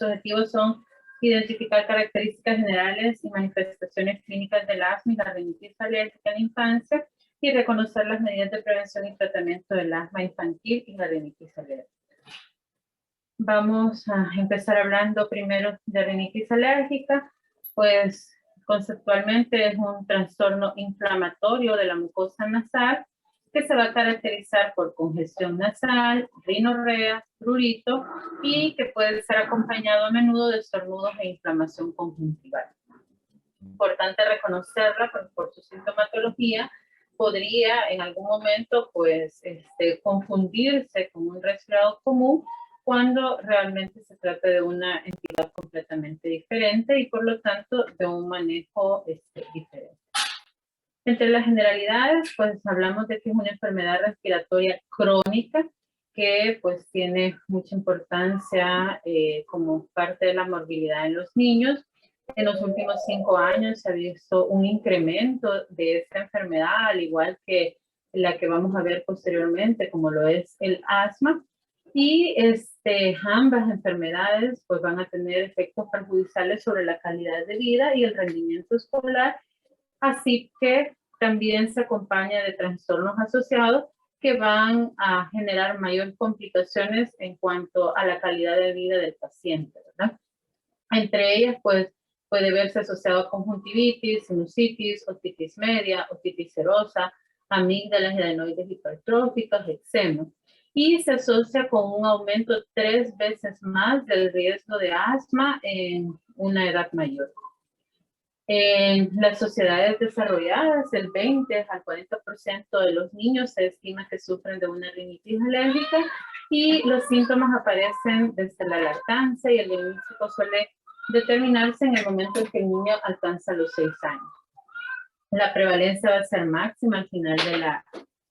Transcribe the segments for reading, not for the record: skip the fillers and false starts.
objetivos son identificar características generales y manifestaciones clínicas del asma y la rinitis alérgica en la infancia y reconocer las medidas de prevención y tratamiento del asma infantil y la rinitis alérgica. Vamos a empezar hablando primero de rinitis alérgica, pues conceptualmente es un trastorno inflamatorio de la mucosa nasal que se va a caracterizar por congestión nasal, rinorrea, prurito y que puede ser acompañado a menudo de estornudos e inflamación conjuntival. Importante reconocerla por su sintomatología. Podría en algún momento pues confundirse con un resfriado común cuando realmente se trata de una entidad completamente diferente y por lo tanto de un manejo diferente. Entre las generalidades, pues hablamos de que es una enfermedad respiratoria crónica que pues tiene mucha importancia como parte de la morbilidad en los niños. En los últimos 5 años se ha visto un incremento de esta enfermedad, al igual que la que vamos a ver posteriormente, como lo es el asma. Y ambas enfermedades pues van a tener efectos perjudiciales sobre la calidad de vida y el rendimiento escolar, así que también se acompaña de trastornos asociados que van a generar mayores complicaciones en cuanto a la calidad de vida del paciente, ¿verdad? Entre ellas, pues, puede verse asociado a conjuntivitis, sinusitis, otitis media, otitis serosa, amígdalas y adenoides hipertróficas, eczema. Y se asocia con un aumento 3 veces más del riesgo de asma en una edad mayor. En las sociedades desarrolladas, el 20 al 40% de los niños se estima que sufren de una rinitis alérgica y los síntomas aparecen desde la lactancia y el diagnóstico suele determinarse en el momento en que el niño alcanza los 6 años. La prevalencia va a ser máxima al final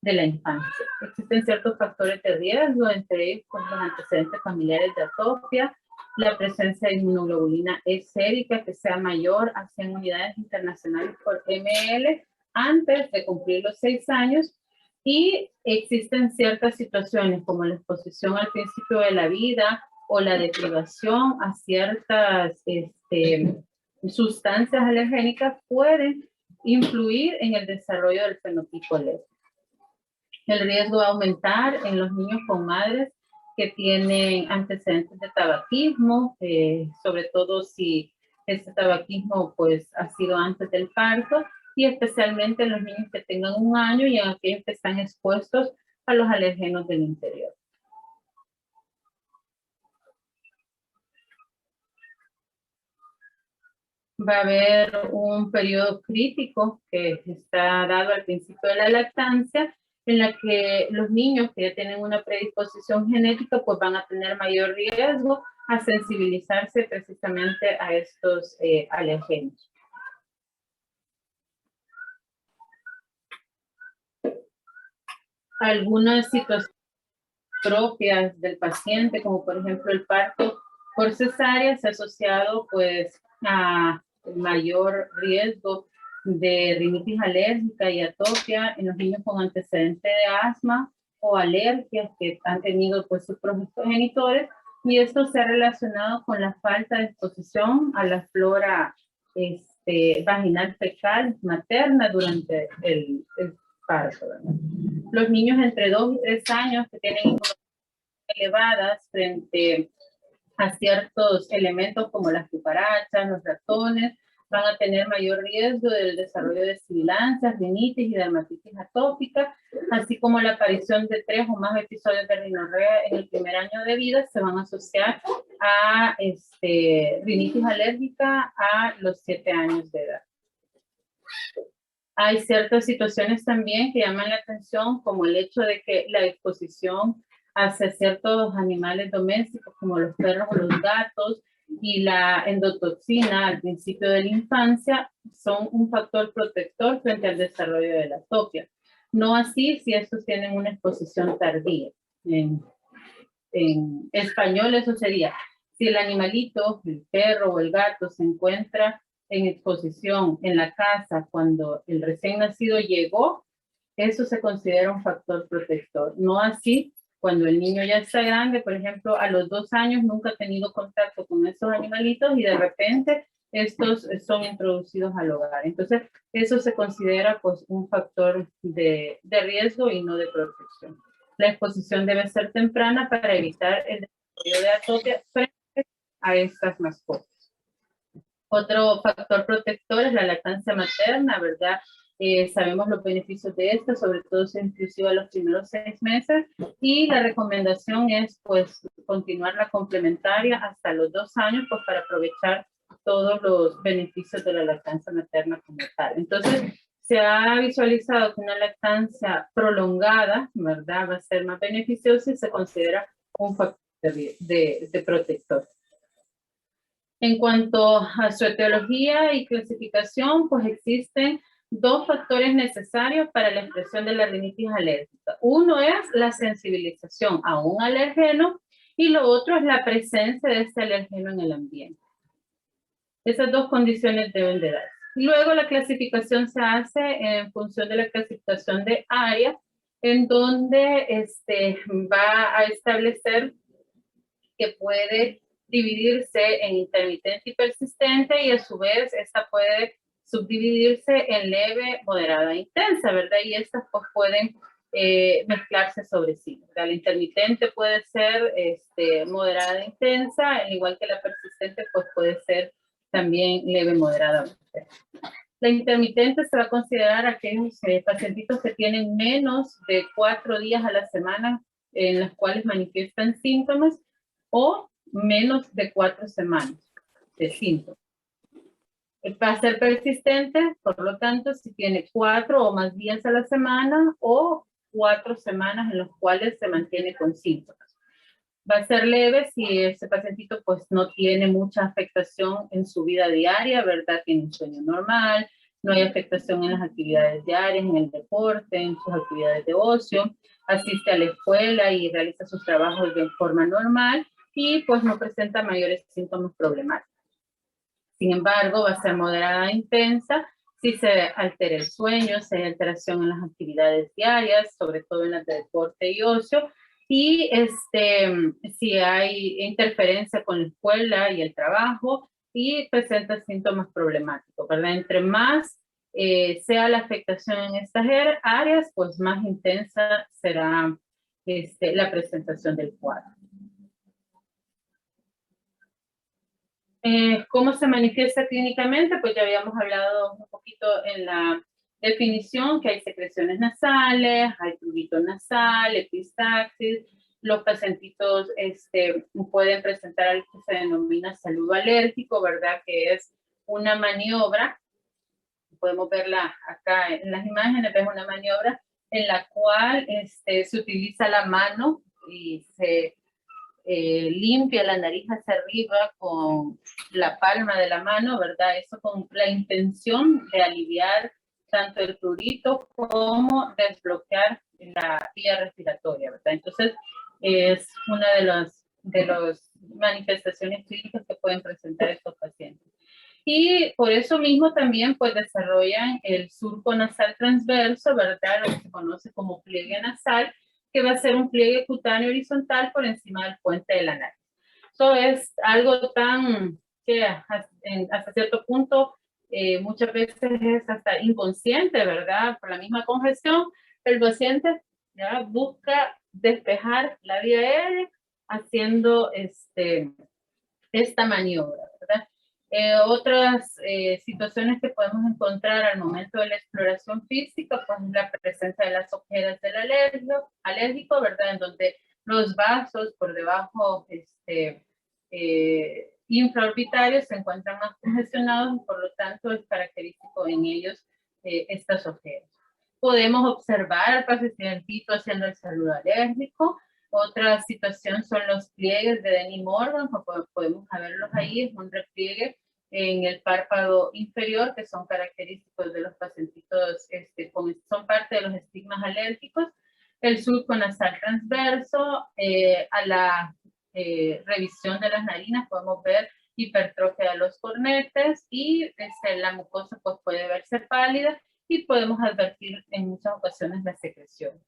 de la infancia. Existen ciertos factores de riesgo, entre ellos los antecedentes familiares de atopia, la presencia de inmunoglobulina E sérica que sea mayor a 100 unidades internacionales por ml antes de cumplir los 6 años, y existen ciertas situaciones como la exposición al principio de la vida o la deprivación a ciertas sustancias alergénicas pueden influir en el desarrollo del fenotipo alérgico. El riesgo va a aumentar en los niños con madres que tienen antecedentes de tabaquismo, sobre todo si este tabaquismo pues ha sido antes del parto, y especialmente en los niños que tengan 1 año y en aquellos que están expuestos a los alérgenos del interior. Va a haber un periodo crítico que está dado al principio de la lactancia, en la que los niños que ya tienen una predisposición genética pues van a tener mayor riesgo a sensibilizarse precisamente a estos alérgenos. Algunas situaciones propias del paciente, como por ejemplo el parto por cesárea, se ha asociado pues a mayor riesgo de rinitis alérgica y atopia en los niños con antecedente de asma o alergias que han tenido pues sus progenitores, y esto se ha relacionado con la falta de exposición a la flora vaginal fecal materna durante el parto, ¿verdad? Los niños entre 2 y 3 años que tienen inmunidades elevadas frente a ciertos elementos como las cucarachas, los ratones, van a tener mayor riesgo del desarrollo de sibilancias, rinitis y dermatitis atópica, así como la aparición de 3 o más episodios de rinorrea en el primer año de vida se van a asociar a rinitis alérgica a los 7 años de edad. Hay ciertas situaciones también que llaman la atención, como el hecho de que la exposición hacia ciertos animales domésticos como los perros o los gatos y la endotoxina al principio de la infancia son un factor protector frente al desarrollo de la atopia. No así si estos tienen una exposición tardía. En español eso sería, si el animalito, el perro o el gato se encuentra en exposición en la casa cuando el recién nacido llegó, eso se considera un factor protector. No así cuando el niño ya está grande, por ejemplo, a los 2 años nunca ha tenido contacto con estos animalitos y de repente estos son introducidos al hogar. Entonces, eso se considera pues un factor de riesgo y no de protección. La exposición debe ser temprana para evitar el desarrollo de atopia frente a estas mascotas. Otro factor protector es la lactancia materna, ¿verdad? Sabemos los beneficios de esta, sobre todo si es inclusiva los primeros 6 meses, y la recomendación es pues continuar la complementaria hasta los 2 años pues para aprovechar todos los beneficios de la lactancia materna como tal. Entonces, se ha visualizado que una lactancia prolongada, ¿verdad? Va a ser más beneficiosa y se considera un factor de protector. En cuanto a su etiología y clasificación, pues existen 2 factores necesarios para la expresión de la rinitis alérgica. Uno es la sensibilización a un alergeno y lo otro es la presencia de este alergeno en el ambiente. Esas 2 condiciones deben de darse. Luego la clasificación se hace en función de la clasificación de área, en donde va a establecer que puede dividirse en intermitente y persistente y a su vez esta puede subdividirse en leve, moderada e intensa, ¿verdad? Y estas pues pueden mezclarse sobre sí, ¿verdad? La intermitente puede ser moderada e intensa, al igual que la persistente pues puede ser también leve, moderada. La intermitente se va a considerar aquellos pacientitos que tienen menos de 4 días a la semana en los cuales manifiestan síntomas o menos de 4 semanas de síntomas. Va a ser persistente, por lo tanto, si tiene 4 o más días a la semana o 4 semanas en las cuales se mantiene con síntomas. Va a ser leve si ese pacientito pues no tiene mucha afectación en su vida diaria, ¿verdad? Tiene un sueño normal, no hay afectación en las actividades diarias, en el deporte, en sus actividades de ocio, asiste a la escuela y realiza sus trabajos de forma normal y pues no presenta mayores síntomas problemáticos. Sin embargo, va a ser moderada e intensa si se altera el sueño, si hay alteración en las actividades diarias, sobre todo en las de deporte y ocio, y si hay interferencia con la escuela y el trabajo y presenta síntomas problemáticos, ¿verdad? Entre más sea la afectación en estas áreas, pues más intensa será la presentación del cuadro. ¿Cómo se manifiesta clínicamente? Pues ya habíamos hablado un poquito en la definición que hay secreciones nasales, hay prurito nasal, epistaxis. Los pacientitos pueden presentar algo que se denomina saludo alérgico, ¿verdad? Que es una maniobra, podemos verla acá en las imágenes, ves una maniobra en la cual se utiliza la mano y se limpia la nariz hacia arriba con la palma de la mano, ¿verdad? Eso con la intención de aliviar tanto el prurito como desbloquear la vía respiratoria, ¿verdad? Entonces, es una de las manifestaciones clínicas que pueden presentar estos pacientes. Y por eso mismo también pues desarrollan el surco nasal transverso, ¿verdad? Lo que se conoce como pliegue nasal, que va a ser un pliegue cutáneo horizontal por encima del puente de la nariz. Eso es algo tan que hasta cierto punto muchas veces es hasta inconsciente, ¿verdad? Por la misma congestión, el paciente ya busca despejar la vía aérea haciendo esta maniobra, ¿verdad? Otras situaciones que podemos encontrar al momento de la exploración física, pues la presencia de las ojeras del alérgico, ¿verdad? En donde los vasos por debajo infraorbitarios se encuentran más congestionados y por lo tanto es característico en ellos estas ojeras. Podemos observar al pacientito haciendo el saludo alérgico. Otra situación son los pliegues de Denny Morgan, podemos verlos ahí, es un repliegue en el párpado inferior que son característicos de los pacientitos, son parte de los estigmas alérgicos. El surco nasal transverso, a la revisión de las narinas podemos ver hipertrofia de los cornetes y la mucosa pues, puede verse pálida y podemos advertir en muchas ocasiones las secreciones.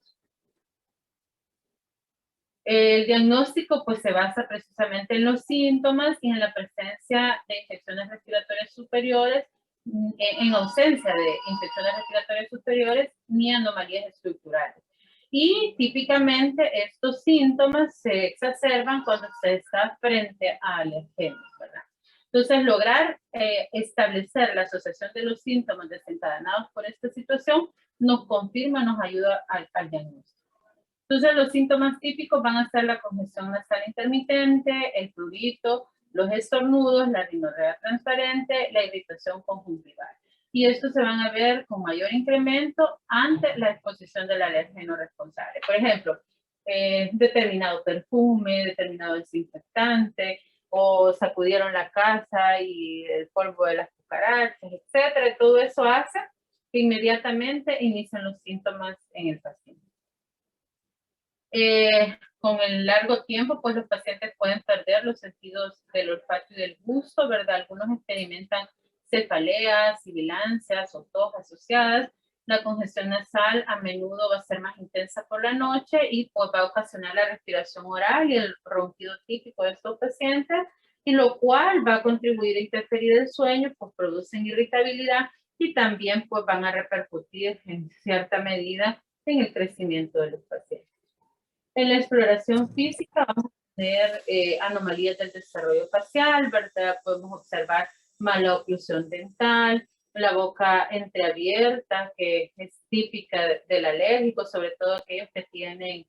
El diagnóstico pues se basa precisamente en los síntomas y en la presencia de infecciones respiratorias superiores, en ausencia de infecciones respiratorias superiores ni anomalías estructurales. Y típicamente estos síntomas se exacerban cuando se está frente a alergenos, ¿verdad? Entonces, lograr establecer la asociación de los síntomas desencadenados por esta situación nos confirma, nos ayuda al diagnóstico. Entonces, los síntomas típicos van a ser la congestión nasal intermitente, el prurito, los estornudos, la rinorrea transparente, la irritación conjuntival. Y estos se van a ver con mayor incremento ante la exposición del alérgeno responsable. Por ejemplo, determinado perfume, determinado desinfectante, o sacudieron la casa y el polvo de las cucarachas, etcétera. Todo eso hace que inmediatamente inician los síntomas en el paciente. Con el largo tiempo, pues los pacientes pueden perder los sentidos del olfato y del gusto, ¿verdad? Algunos experimentan cefaleas, sibilancias o tos asociadas. La congestión nasal a menudo va a ser más intensa por la noche y pues va a ocasionar la respiración oral y el ronquido típico de estos pacientes, y lo cual va a contribuir a interferir el sueño, pues producen irritabilidad y también pues van a repercutir en cierta medida en el crecimiento de los pacientes. En la exploración física vamos a tener anomalías del desarrollo facial, ¿verdad? Podemos observar mala oclusión dental, la boca entreabierta, que es típica del alérgico, sobre todo aquellos que tienen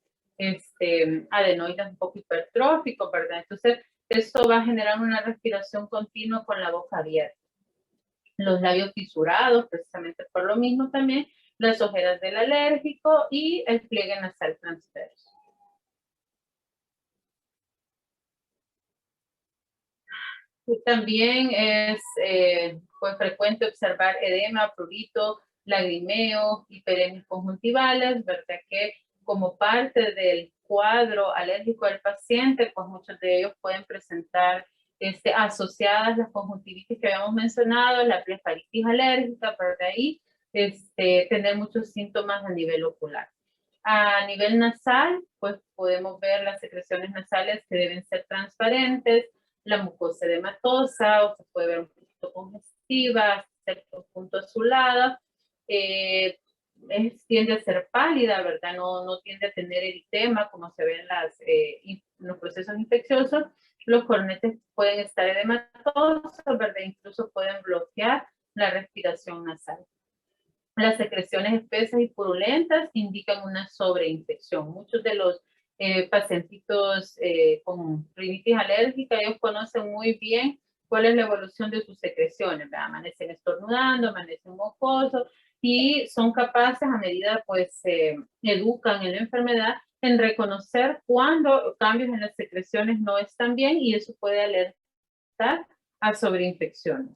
adenoides un poco hipertróficos, ¿verdad? Entonces, esto va a generar una respiración continua con la boca abierta. Los labios fisurados, precisamente por lo mismo también, las ojeras del alérgico y el pliegue nasal transverso. También es pues frecuente observar edema, prurito, lagrimeo, hiperemias conjuntivales, ¿verdad? Que como parte del cuadro alérgico del paciente, pues muchos de ellos pueden presentar asociadas las conjuntivitis que habíamos mencionado, la blefaritis alérgica, ¿verdad? Y tener muchos síntomas a nivel ocular. A nivel nasal, pues podemos ver las secreciones nasales que deben ser transparentes, la mucosa edematosa, o se puede ver un poquito congestiva, un punto azulada, tiende a ser pálida, ¿verdad? No tiende a tener eritema como se ve en los procesos infecciosos. Los cornetes pueden estar edematosos, ¿verdad? Incluso pueden bloquear la respiración nasal. Las secreciones espesas y purulentas indican una sobreinfección. Muchos de los pacientitos con rinitis alérgica, ellos conocen muy bien cuál es la evolución de sus secreciones, ¿verdad? Amanecen estornudando, amanecen mocosos, y son capaces, a medida pues se educan en la enfermedad, en reconocer cuando cambios en las secreciones no están bien, y eso puede alertar a sobreinfecciones.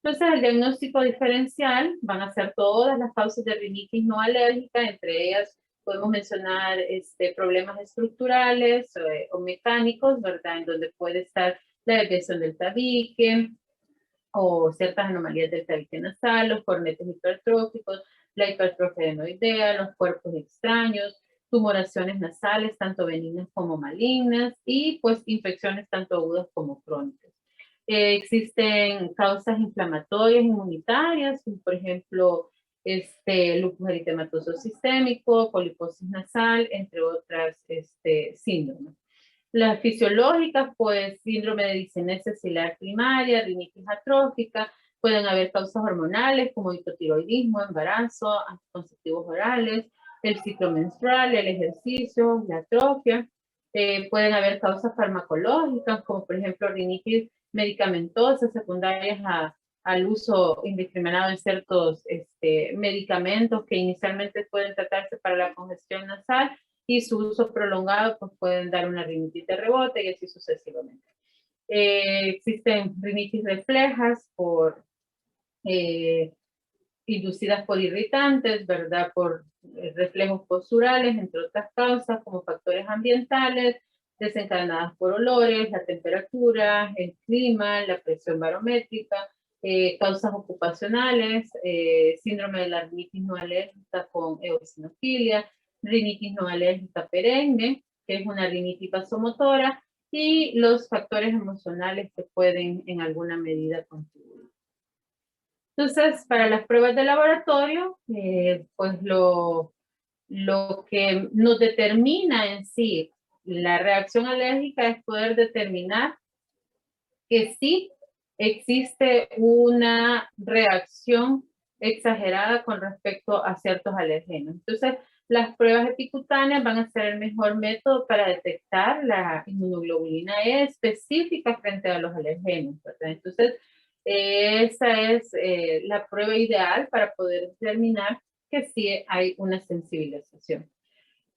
Entonces, el diagnóstico diferencial van a ser todas las causas de rinitis no alérgica, entre ellas podemos mencionar problemas estructurales o mecánicos, ¿verdad? En donde puede estar la desviación del tabique o ciertas anomalías del tabique nasal, los cornetes hipertróficos, la hipertrofia adenoidea, los cuerpos extraños, tumoraciones nasales, tanto benignas como malignas, y pues infecciones tanto agudas como crónicas. Existen causas inflamatorias inmunitarias, como por ejemplo, lupus eritematoso sistémico, poliposis nasal, entre otras síndromes. Las fisiológicas, pues síndrome de discinesia ciliar primaria, rinitis atrófica, pueden haber causas hormonales como hipotiroidismo, embarazo, anticonceptivos orales, el ciclo menstrual, el ejercicio, la atrofia. Pueden haber causas farmacológicas como por ejemplo rinitis medicamentosas secundarias al uso indiscriminado de ciertos medicamentos que inicialmente pueden tratarse para la congestión nasal, y su uso prolongado pues pueden dar una rinitis de rebote y así sucesivamente. Existen rinitis reflejas inducidas por irritantes, ¿verdad? Por reflejos posturales, entre otras causas, como factores ambientales, desencadenadas por olores, la temperatura, el clima, la presión barométrica, causas ocupacionales, síndrome de la rinitis no alérgica con eosinofilia, rinitis no alérgica perenne, que es una rinitis vasomotora, y los factores emocionales que pueden en alguna medida contribuir. Entonces, para las pruebas de laboratorio, pues lo que nos determina en sí la reacción alérgica es poder determinar que sí existe una reacción exagerada con respecto a ciertos alergenos. Entonces, las pruebas epicutáneas van a ser el mejor método para detectar la inmunoglobulina E específica frente a los alergenos, ¿verdad? Entonces, esa es la prueba ideal para poder determinar que sí hay una sensibilización.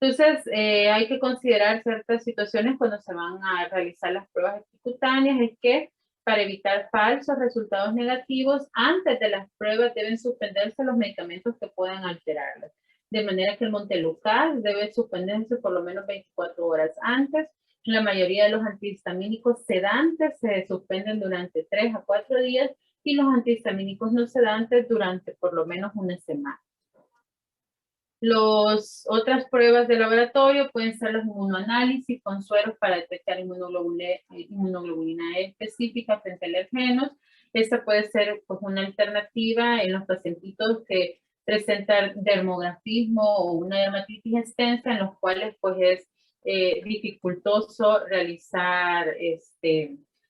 Entonces, hay que considerar ciertas situaciones cuando se van a realizar las pruebas epicutáneas, es que para evitar falsos resultados negativos, antes de las pruebas deben suspenderse los medicamentos que puedan alterarlas. De manera que el Montelukast debe suspenderse por lo menos 24 horas antes. La mayoría de los antihistamínicos sedantes se suspenden durante 3 a 4 días y los antihistamínicos no sedantes durante por lo menos una semana. Las otras pruebas de laboratorio pueden ser los inmunoanálisis con sueros para detectar inmunoglobulina E específica frente a alergenos. Esta puede ser pues, una alternativa en los pacientitos que presentan dermografismo o una dermatitis extensa, en los cuales pues, es dificultoso realizar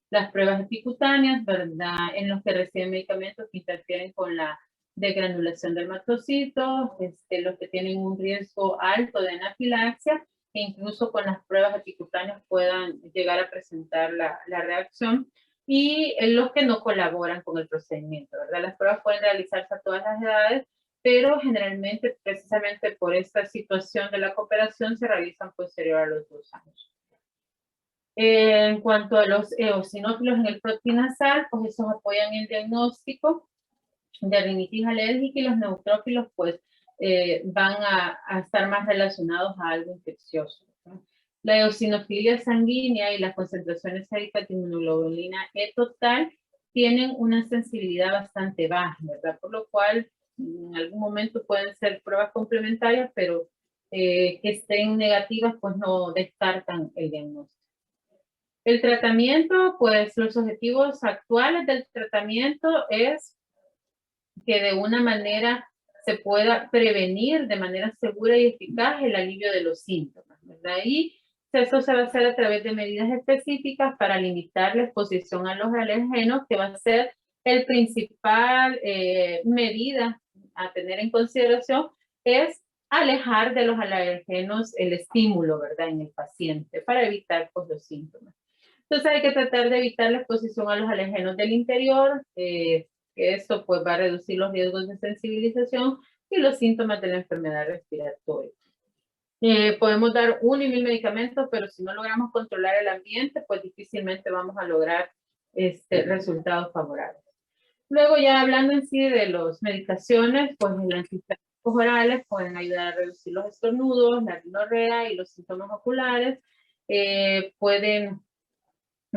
las pruebas epicutáneas, ¿verdad? En los que reciben medicamentos que interfieren con la de granulación del macrocito, los que tienen un riesgo alto de anafilaxia, e incluso con las pruebas epicutáneas puedan llegar a presentar la reacción, y los que no colaboran con el procedimiento, ¿verdad? Las pruebas pueden realizarse a todas las edades, pero generalmente, precisamente por esta situación de la cooperación, se realizan posterior a los 2 años. En cuanto a los eosinófilos en el protinasal, pues esos apoyan el diagnóstico de rinitis alérgica, y los neutrófilos pues van a estar más relacionados a algo infeccioso, ¿no? La eosinofilia sanguínea y las concentraciones séricas de inmunoglobulina E total tienen una sensibilidad bastante baja, ¿verdad? Por lo cual en algún momento pueden ser pruebas complementarias, pero que estén negativas pues no descartan el diagnóstico. El tratamiento, pues los objetivos actuales del tratamiento es que de una manera se pueda prevenir de manera segura y eficaz el alivio de los síntomas, ¿verdad? Y eso se va a hacer a través de medidas específicas para limitar la exposición a los alergenos, que va a ser el principal medida a tener en consideración, es alejar de los alergenos el estímulo, ¿verdad? En el paciente, para evitar pues, los síntomas. Entonces hay que tratar de evitar la exposición a los alergenos del interior, que esto pues va a reducir los riesgos de sensibilización y los síntomas de la enfermedad respiratoria. Podemos dar 1 y 1000 medicamentos, pero si no logramos controlar el ambiente, pues difícilmente vamos a lograr resultados favorables. Luego ya hablando en sí de las medicaciones, pues los antihistamínicos orales pueden ayudar a reducir los estornudos, la rinorrea y los síntomas oculares. Pueden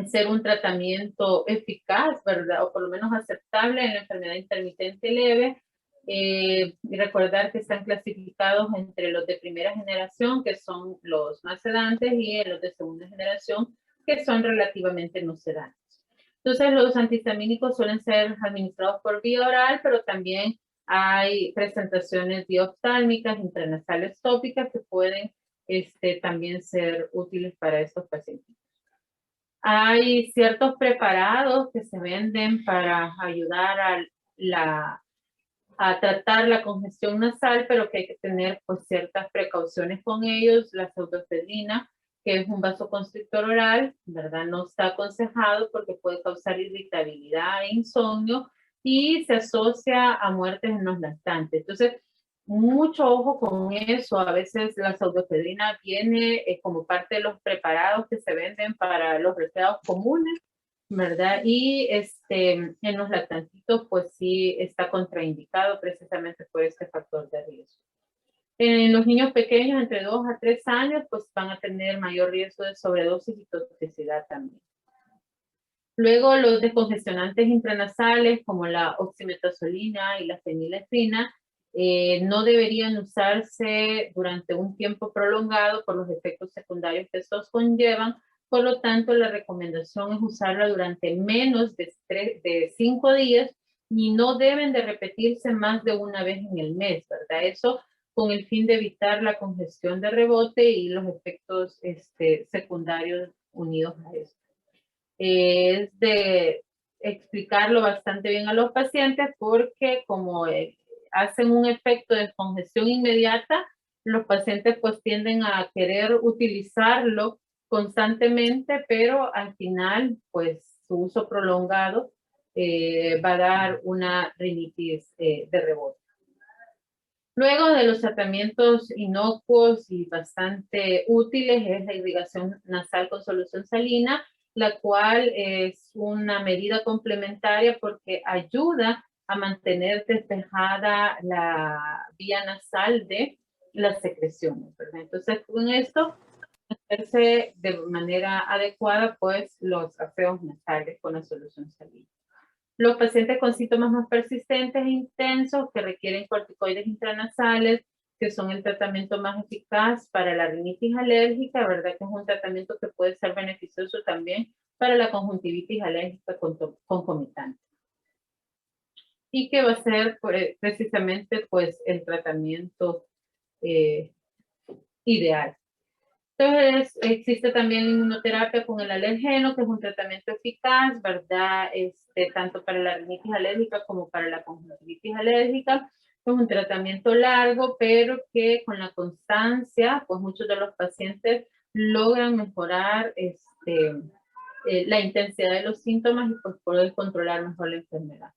ser un tratamiento eficaz, ¿verdad? O por lo menos aceptable en la enfermedad intermitente leve. Y recordar que están clasificados entre los de primera generación, que son los más sedantes, y los de segunda generación, que son relativamente no sedantes. Entonces, los antihistamínicos suelen ser administrados por vía oral, pero también hay presentaciones dioftálmicas, intranasales tópicas, que pueden también ser útiles para estos pacientes. Hay ciertos preparados que se venden para ayudar a tratar la congestión nasal, pero que hay que tener pues, ciertas precauciones con ellos. La pseudoefedrina, que es un vasoconstrictor oral, ¿verdad? No está aconsejado porque puede causar irritabilidad e insomnio, y se asocia a muertes en los lactantes. Entonces, mucho ojo con eso. A veces la pseudoefedrina viene como parte de los preparados que se venden para los resfriados comunes, ¿verdad? Y en los lactantitos, pues sí está contraindicado precisamente por este factor de riesgo. En los niños pequeños, entre 2 a 3 años, pues van a tener mayor riesgo de sobredosis y toxicidad también. Luego, los descongestionantes intranasales, como la oximetazolina y la fenilefrina, No deberían usarse durante un tiempo prolongado por los efectos secundarios que estos conllevan. Por lo tanto, la recomendación es usarla durante menos de 5 días y no deben de repetirse más de una vez en el mes, ¿verdad? Eso con el fin de evitar la congestión de rebote y los efectos secundarios unidos a esto. Es de explicarlo bastante bien a los pacientes porque como hacen un efecto de congestión inmediata, los pacientes pues tienden a querer utilizarlo constantemente, pero al final pues su uso prolongado va a dar una rinitis de rebote. Luego de los tratamientos inocuos y bastante útiles es la irrigación nasal con solución salina, la cual es una medida complementaria porque ayuda a mantener despejada la vía nasal de las secreciones, ¿verdad? Entonces, con esto, hacerse de manera adecuada, pues, los afeos nasales con la solución salina. Los pacientes con síntomas más persistentes e intensos que requieren corticoides intranasales, que son el tratamiento más eficaz para la rinitis alérgica, ¿verdad? Que es un tratamiento que puede ser beneficioso también para la conjuntivitis alérgica concomitante. Y que va a ser precisamente pues el tratamiento ideal. Entonces, existe también la inmunoterapia con el alergeno, que es un tratamiento eficaz, ¿verdad? Tanto para la rinitis alérgica como para la conjuntivitis alérgica. Es un tratamiento largo, pero que con la constancia, pues muchos de los pacientes logran mejorar la intensidad de los síntomas y pues poder controlar mejor la enfermedad.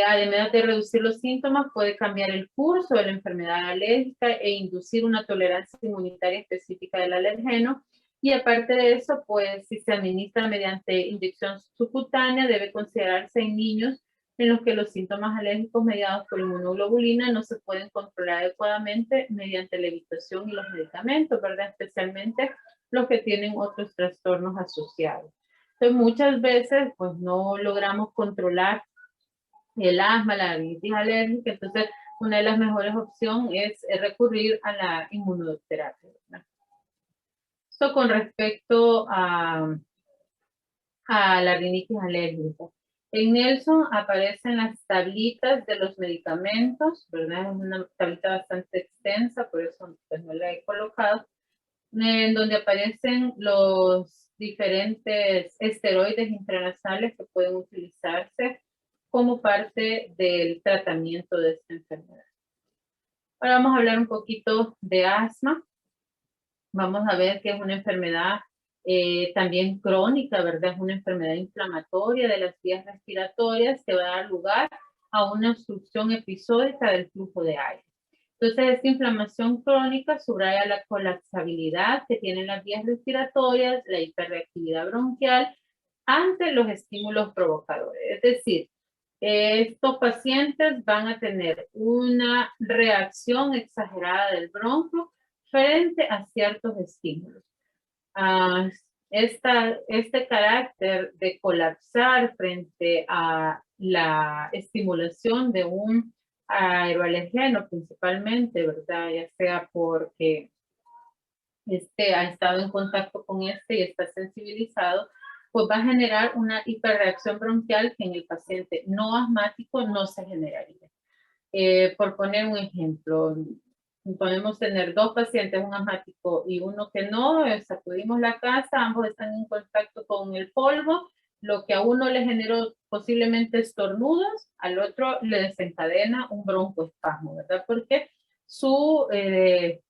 Además de reducir los síntomas, puede cambiar el curso de la enfermedad alérgica e inducir una tolerancia inmunitaria específica del alergeno. Y aparte de eso, pues si se administra mediante inyección subcutánea, debe considerarse en niños en los que los síntomas alérgicos mediados por inmunoglobulina no se pueden controlar adecuadamente mediante la evitación y los medicamentos, ¿verdad? Especialmente los que tienen otros trastornos asociados. Entonces, muchas veces, pues no logramos controlar el asma, la rinitis alérgica, entonces una de las mejores opciones es recurrir a la inmunoterapia, ¿verdad? Esto con respecto a la rinitis alérgica. En Nelson aparecen las tablitas de los medicamentos, ¿verdad? Es una tablita bastante extensa, por eso pues, no la he colocado, en donde aparecen los diferentes esteroides intranasales que pueden utilizarse como parte del tratamiento de esta enfermedad. Ahora vamos a hablar un poquito de asma. Vamos a ver que es una enfermedad también crónica, ¿verdad? Es una enfermedad inflamatoria de las vías respiratorias que va a dar lugar a una obstrucción episódica del flujo de aire. Entonces, esta inflamación crónica subraya la colapsabilidad que tienen las vías respiratorias, la hiperreactividad bronquial ante los estímulos provocadores. Es decir, estos pacientes van a tener una reacción exagerada del bronquio frente a ciertos estímulos. Este carácter de colapsar frente a la estimulación de un aeroalergeno principalmente, ¿verdad? Ya sea porque ha estado en contacto con y está sensibilizado, pues va a generar una hiperreacción bronquial que en el paciente no asmático no se generaría. Por poner un ejemplo, podemos tener dos pacientes, un asmático y uno que no, sacudimos la casa, ambos están en contacto con el polvo, lo que a uno le generó posiblemente estornudos, al otro le desencadena un broncoespasmo, ¿verdad? Porque su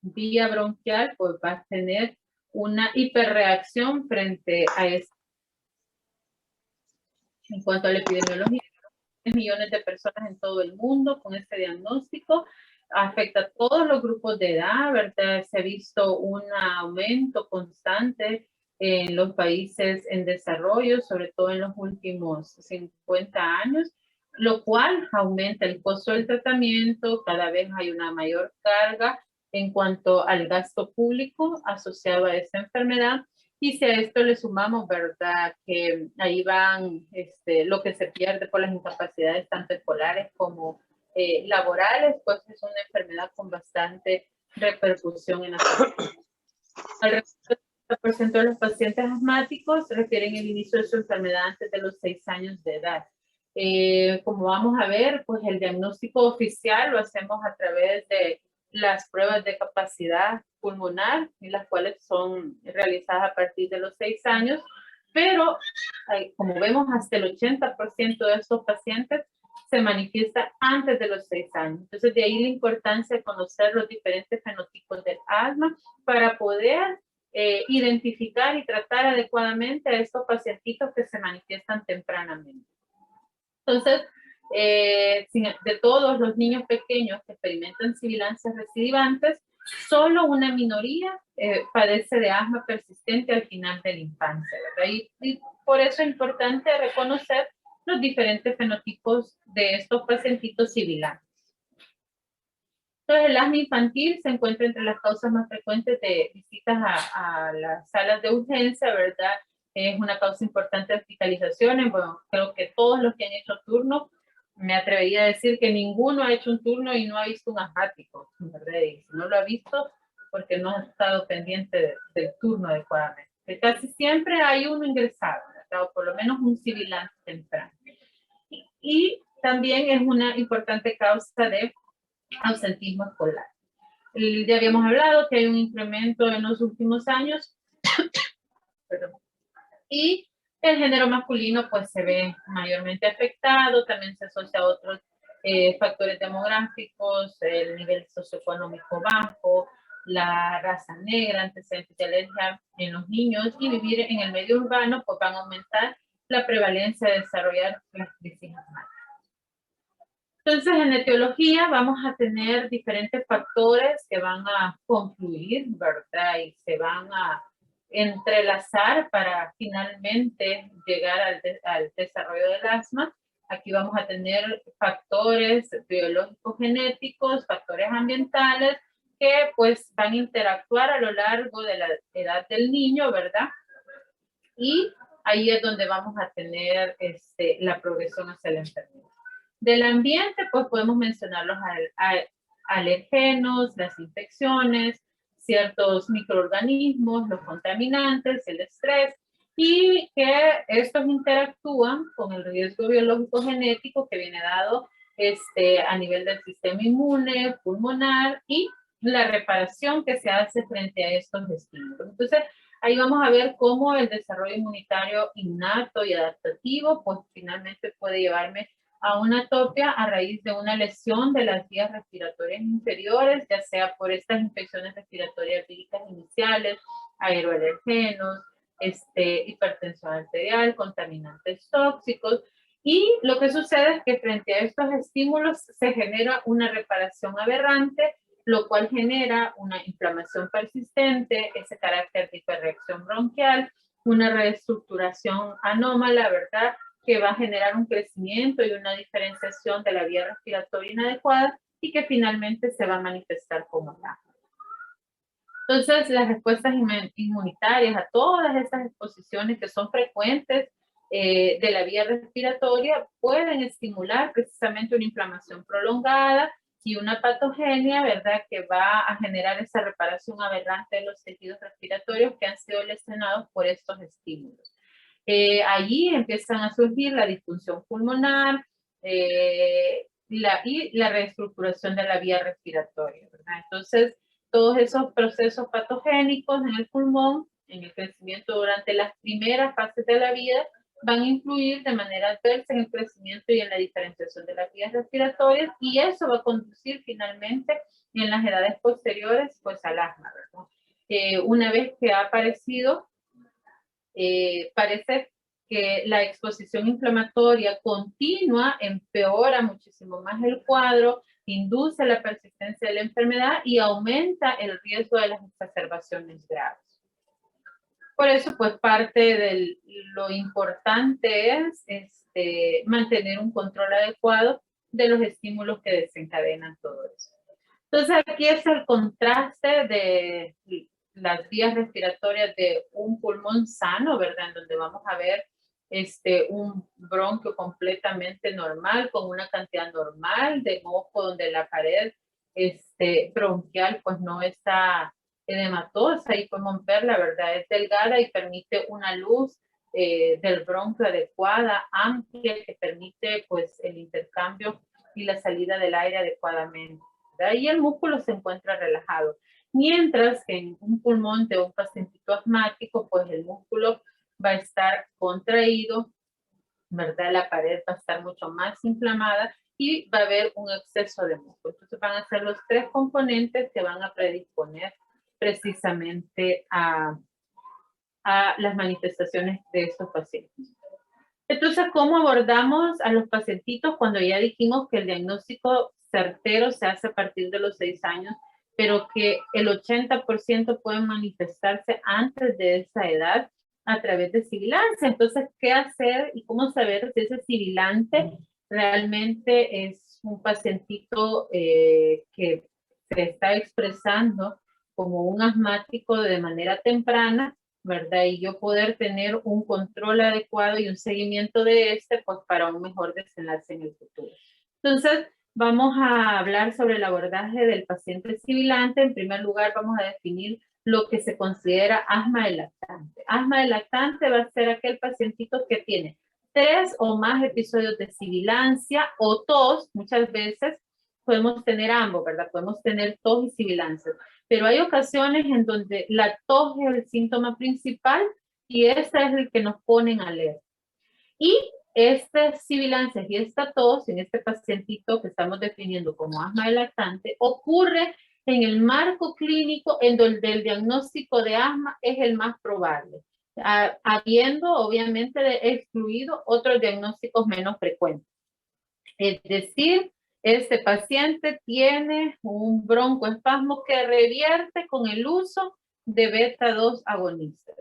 vía bronquial pues va a tener una hiperreacción frente a esto. En cuanto a la epidemiología, millones de personas en todo el mundo con este diagnóstico, afecta a todos los grupos de edad, ¿verdad? Se ha visto un aumento constante en los países en desarrollo, sobre todo en los últimos 50 años, lo cual aumenta el costo del tratamiento, cada vez hay una mayor carga en cuanto al gasto público asociado a esta enfermedad. Y si a esto le sumamos, ¿verdad? Que ahí van lo que se pierde por las incapacidades tanto escolares como laborales, pues es una enfermedad con bastante repercusión en la salud. Alrededor del 30% de los pacientes asmáticos refieren el inicio de su enfermedad antes de los 6 años de edad. Como vamos a ver, pues el diagnóstico oficial lo hacemos a través de las pruebas de capacidad pulmonar, y las cuales son realizadas a partir de los 6 años, pero como vemos, hasta el 80% de estos pacientes se manifiesta antes de los 6 años. Entonces, de ahí la importancia de conocer los diferentes fenotipos del asma para poder identificar y tratar adecuadamente a estos pacientitos que se manifiestan tempranamente. Entonces, de todos los niños pequeños que experimentan sibilancias recidivantes, solo una minoría padece de asma persistente al final de la infancia, ¿verdad? Y por eso es importante reconocer los diferentes fenotipos de estos pacientitos sibilantes. Entonces, el asma infantil se encuentra entre las causas más frecuentes de visitas a las salas de urgencia, ¿verdad? Es una causa importante de hospitalizaciones. Bueno, creo que todos los que han hecho turno, me atrevería a decir que ninguno ha hecho un turno y no ha visto un asmático, ¿verdad? Y si no lo ha visto, porque no ha estado pendiente del turno adecuadamente. Que casi siempre hay uno ingresado, ¿verdad? O por lo menos un sibilante temprano. Y también es una importante causa de ausentismo escolar. Ya habíamos hablado que hay un incremento en los últimos años. Perdón. Y el género masculino pues se ve mayormente afectado, también se asocia a otros factores demográficos, el nivel socioeconómico bajo, la raza negra, antecedentes de alergia en los niños, y vivir en el medio urbano pues van a aumentar la prevalencia de desarrollar las crisis asmáticas. Entonces, en etiología vamos a tener diferentes factores que van a confluir, ¿verdad? Y se van a entrelazar para finalmente llegar al desarrollo del asma. Aquí vamos a tener factores biológicos genéticos, factores ambientales, que pues van a interactuar a lo largo de la edad del niño, ¿verdad? Y ahí es donde vamos a tener la progresión hacia la enfermedad. Del ambiente, pues podemos mencionar los alergenos, las infecciones, ciertos microorganismos, los contaminantes, el estrés, y que estos interactúan con el riesgo biológico genético que viene dado a nivel del sistema inmune, pulmonar, y la reparación que se hace frente a estos estímulos. Entonces, ahí vamos a ver cómo el desarrollo inmunitario innato y adaptativo, pues finalmente puede llevarme a una atopia a raíz de una lesión de las vías respiratorias inferiores, ya sea por estas infecciones respiratorias víricas iniciales, aeroalergenos, hipertensión arterial, contaminantes tóxicos. Y lo que sucede es que frente a estos estímulos se genera una reparación aberrante, lo cual genera una inflamación persistente, ese carácter de hiperreacción bronquial, una reestructuración anómala, ¿verdad?, que va a generar un crecimiento y una diferenciación de la vía respiratoria inadecuada y que finalmente se va a manifestar como asma. Entonces, las respuestas inmunitarias a todas estas exposiciones que son frecuentes de la vía respiratoria pueden estimular precisamente una inflamación prolongada y una patogenia, ¿verdad?, que va a generar esa reparación aberrante de los tejidos respiratorios que han sido lesionados por estos estímulos. Allí empiezan a surgir la disfunción pulmonar y la reestructuración de la vía respiratoria, ¿verdad? Entonces, todos esos procesos patogénicos en el pulmón, en el crecimiento durante las primeras fases de la vida, van a influir de manera adversa en el crecimiento y en la diferenciación de las vías respiratorias, y eso va a conducir finalmente en las edades posteriores pues al asma, ¿verdad? Una vez que ha aparecido, parece que la exposición inflamatoria continua empeora muchísimo más el cuadro, induce la persistencia de la enfermedad y aumenta el riesgo de las exacerbaciones graves. Por eso, pues parte de lo importante es mantener un control adecuado de los estímulos que desencadenan todo eso. Entonces, aquí es el contraste de las vías respiratorias de un pulmón sano, ¿verdad? En donde vamos a ver un bronquio completamente normal, con una cantidad normal de moco donde la pared bronquial pues no está edematosa y podemos ver, la verdad, es delgada y permite una luz del bronquio adecuada, amplia, que permite pues el intercambio y la salida del aire adecuadamente, ¿verdad? Y el músculo se encuentra relajado. Mientras que en un pulmón de un pacientito asmático, pues el músculo va a estar contraído, ¿verdad? La pared va a estar mucho más inflamada y va a haber un exceso de músculo. Entonces van a ser los tres componentes que van a predisponer precisamente a las manifestaciones de estos pacientes. Entonces, ¿cómo abordamos a los pacientitos cuando ya dijimos que el diagnóstico certero se hace a partir de los 6 años, pero que el 80% pueden manifestarse antes de esa edad a través de sibilancia? Entonces, ¿qué hacer y cómo saber si ese sibilante realmente es un pacientito que se está expresando como un asmático de manera temprana, ¿verdad? Y yo poder tener un control adecuado y un seguimiento de pues para un mejor desenlace en el futuro. Entonces, vamos a hablar sobre el abordaje del paciente sibilante. En primer lugar, vamos a definir lo que se considera asma del lactante. Asma del lactante va a ser aquel pacientito que tiene 3 o más episodios de sibilancia o tos. Muchas veces podemos tener ambos, ¿verdad? Podemos tener tos y sibilancia. Pero hay ocasiones en donde la tos es el síntoma principal y este es el que nos pone en alerta. Y estas sibilancias y esta tos en este pacientito que estamos definiendo como asma del lactante ocurre en el marco clínico en donde el diagnóstico de asma es el más probable, habiendo obviamente excluido otros diagnósticos menos frecuentes. Es decir, este paciente tiene un broncoespasmo que revierte con el uso de beta-2 agonistas.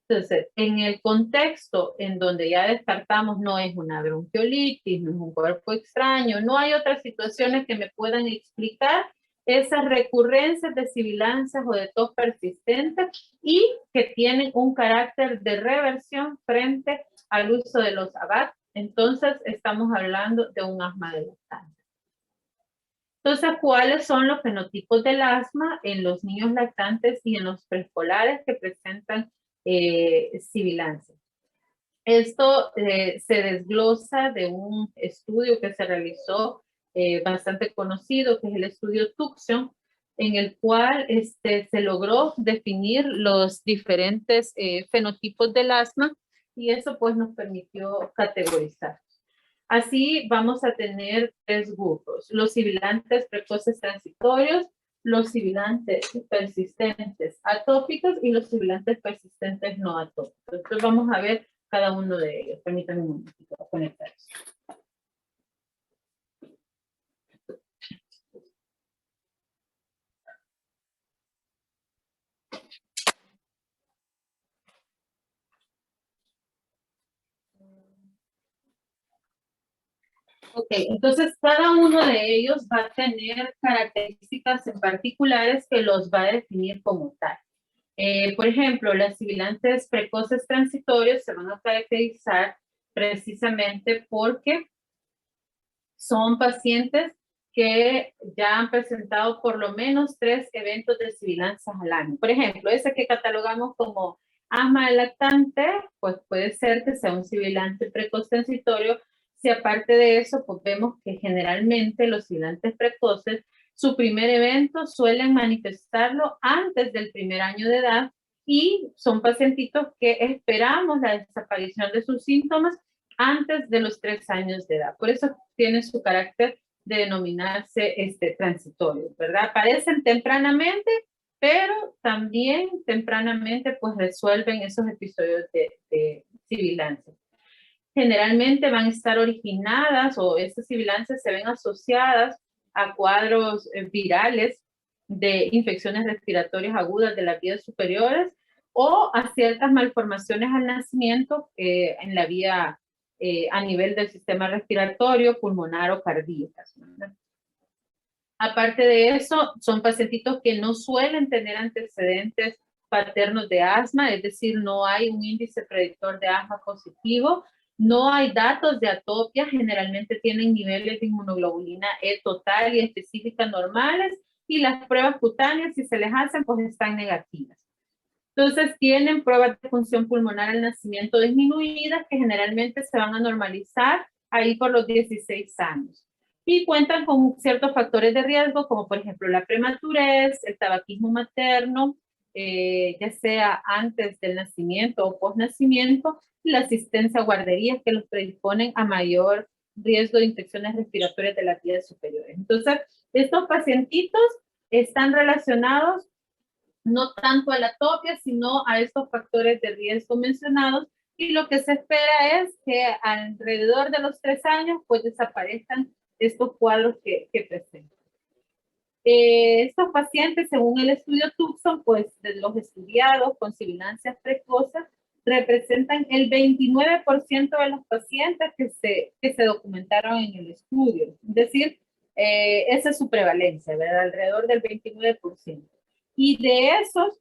Entonces, en el contexto en donde ya descartamos no es una bronquiolitis, no es un cuerpo extraño, no hay otras situaciones que me puedan explicar esas recurrencias de sibilancias o de tos persistentes y que tienen un carácter de reversión frente al uso de los ABAT. Entonces, estamos hablando de un asma del lactante. Entonces, ¿cuáles son los fenotipos del asma en los niños lactantes y en los preescolares que presentan sibilancia? Esto se desglosa de un estudio que se realizó bastante conocido, que es el estudio Tucson, en el cual se logró definir los diferentes fenotipos del asma y eso pues nos permitió categorizar. Así vamos a tener 3 grupos: los sibilantes precoces transitorios, los sibilantes persistentes atópicos y los sibilantes persistentes no atópicos. Entonces vamos a ver cada uno de ellos. Permítanme un momentito a conectar eso. Ok, entonces cada uno de ellos va a tener características en particulares que los va a definir como tal. Por ejemplo, las sibilantes precoces transitorios se van a caracterizar precisamente porque son pacientes que ya han presentado por lo menos 3 eventos de sibilancias al año. Por ejemplo, ese que catalogamos como asma del lactante, pues puede ser que sea un sibilante precoz transitorio. Si aparte de eso, pues vemos que generalmente los sibilantes precoces, su primer evento suelen manifestarlo antes del primer año de edad y son pacientitos que esperamos la desaparición de sus síntomas antes de los 3 años de edad. Por eso tiene su carácter de denominarse transitorio, ¿verdad? Aparecen tempranamente, pero también tempranamente pues resuelven esos episodios de sibilancia. Generalmente van a estar originadas o estas sibilancias se ven asociadas a cuadros virales de infecciones respiratorias agudas de las vías superiores o a ciertas malformaciones al nacimiento en la vía a nivel del sistema respiratorio, pulmonar o cardíacas, ¿verdad? Aparte de eso, son pacientitos que no suelen tener antecedentes paternos de asma, es decir, no hay un índice predictor de asma positivo, No hay datos de atopia, generalmente tienen niveles de inmunoglobulina E total y específica normales, y las pruebas cutáneas, si se les hacen, pues están negativas. Entonces tienen pruebas de función pulmonar al nacimiento disminuidas que generalmente se van a normalizar ahí por los 16 años. Y cuentan con ciertos factores de riesgo, como por ejemplo la prematurez, el tabaquismo materno, ya sea antes del nacimiento o post-nacimiento, y la asistencia a guarderías que los predisponen a mayor riesgo de infecciones respiratorias de las vías superiores. Entonces, estos pacientitos están relacionados no tanto a la atopia, sino a estos factores de riesgo mencionados, y lo que se espera es que alrededor de los 3 años pues desaparezcan estos cuadros que presentan. Estos pacientes, según el estudio Tucson, pues de los estudiados con sibilancias precoces, representan el 29% de los pacientes que se documentaron en el estudio. Es decir, esa es su prevalencia, ¿verdad? Alrededor del 29%. Y de esos,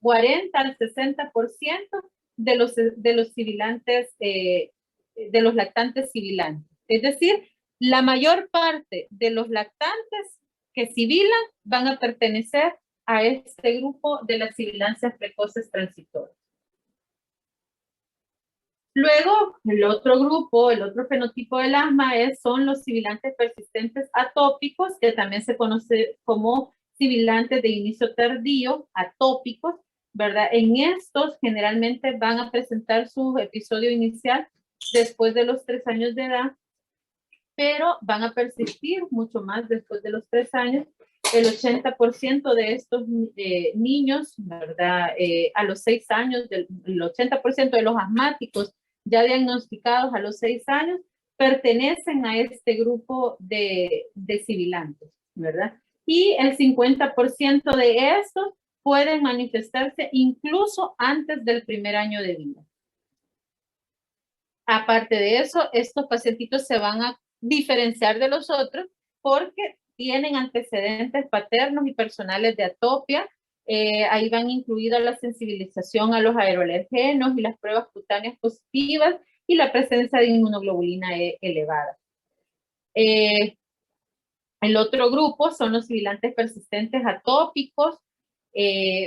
40 al 60% de los sibilantes, de los lactantes sibilantes. Es decir, la mayor parte de los lactantes que sibilan van a pertenecer a este grupo de las sibilancias precoces transitorias. Luego, el otro grupo, el otro fenotipo del asma son los sibilantes persistentes atópicos, que también se conoce como sibilantes de inicio tardío, atópicos, ¿verdad? En estos generalmente van a presentar su episodio inicial después de los 3 años de edad, pero van a persistir mucho más después de los 3 años. El 80% de estos niños, ¿verdad? A los 6 años, el 80% de los asmáticos ya diagnosticados a los 6 años pertenecen a este grupo de sibilantes, ¿verdad? Y el 50% de estos pueden manifestarse incluso antes del primer año de vida. Aparte de eso, estos pacientitos se van a diferenciar de los otros porque tienen antecedentes paternos y personales de atopia. Ahí van incluidas la sensibilización a los aeroalergenos y las pruebas cutáneas positivas y la presencia de inmunoglobulina E elevada. El otro grupo son los sibilantes persistentes atópicos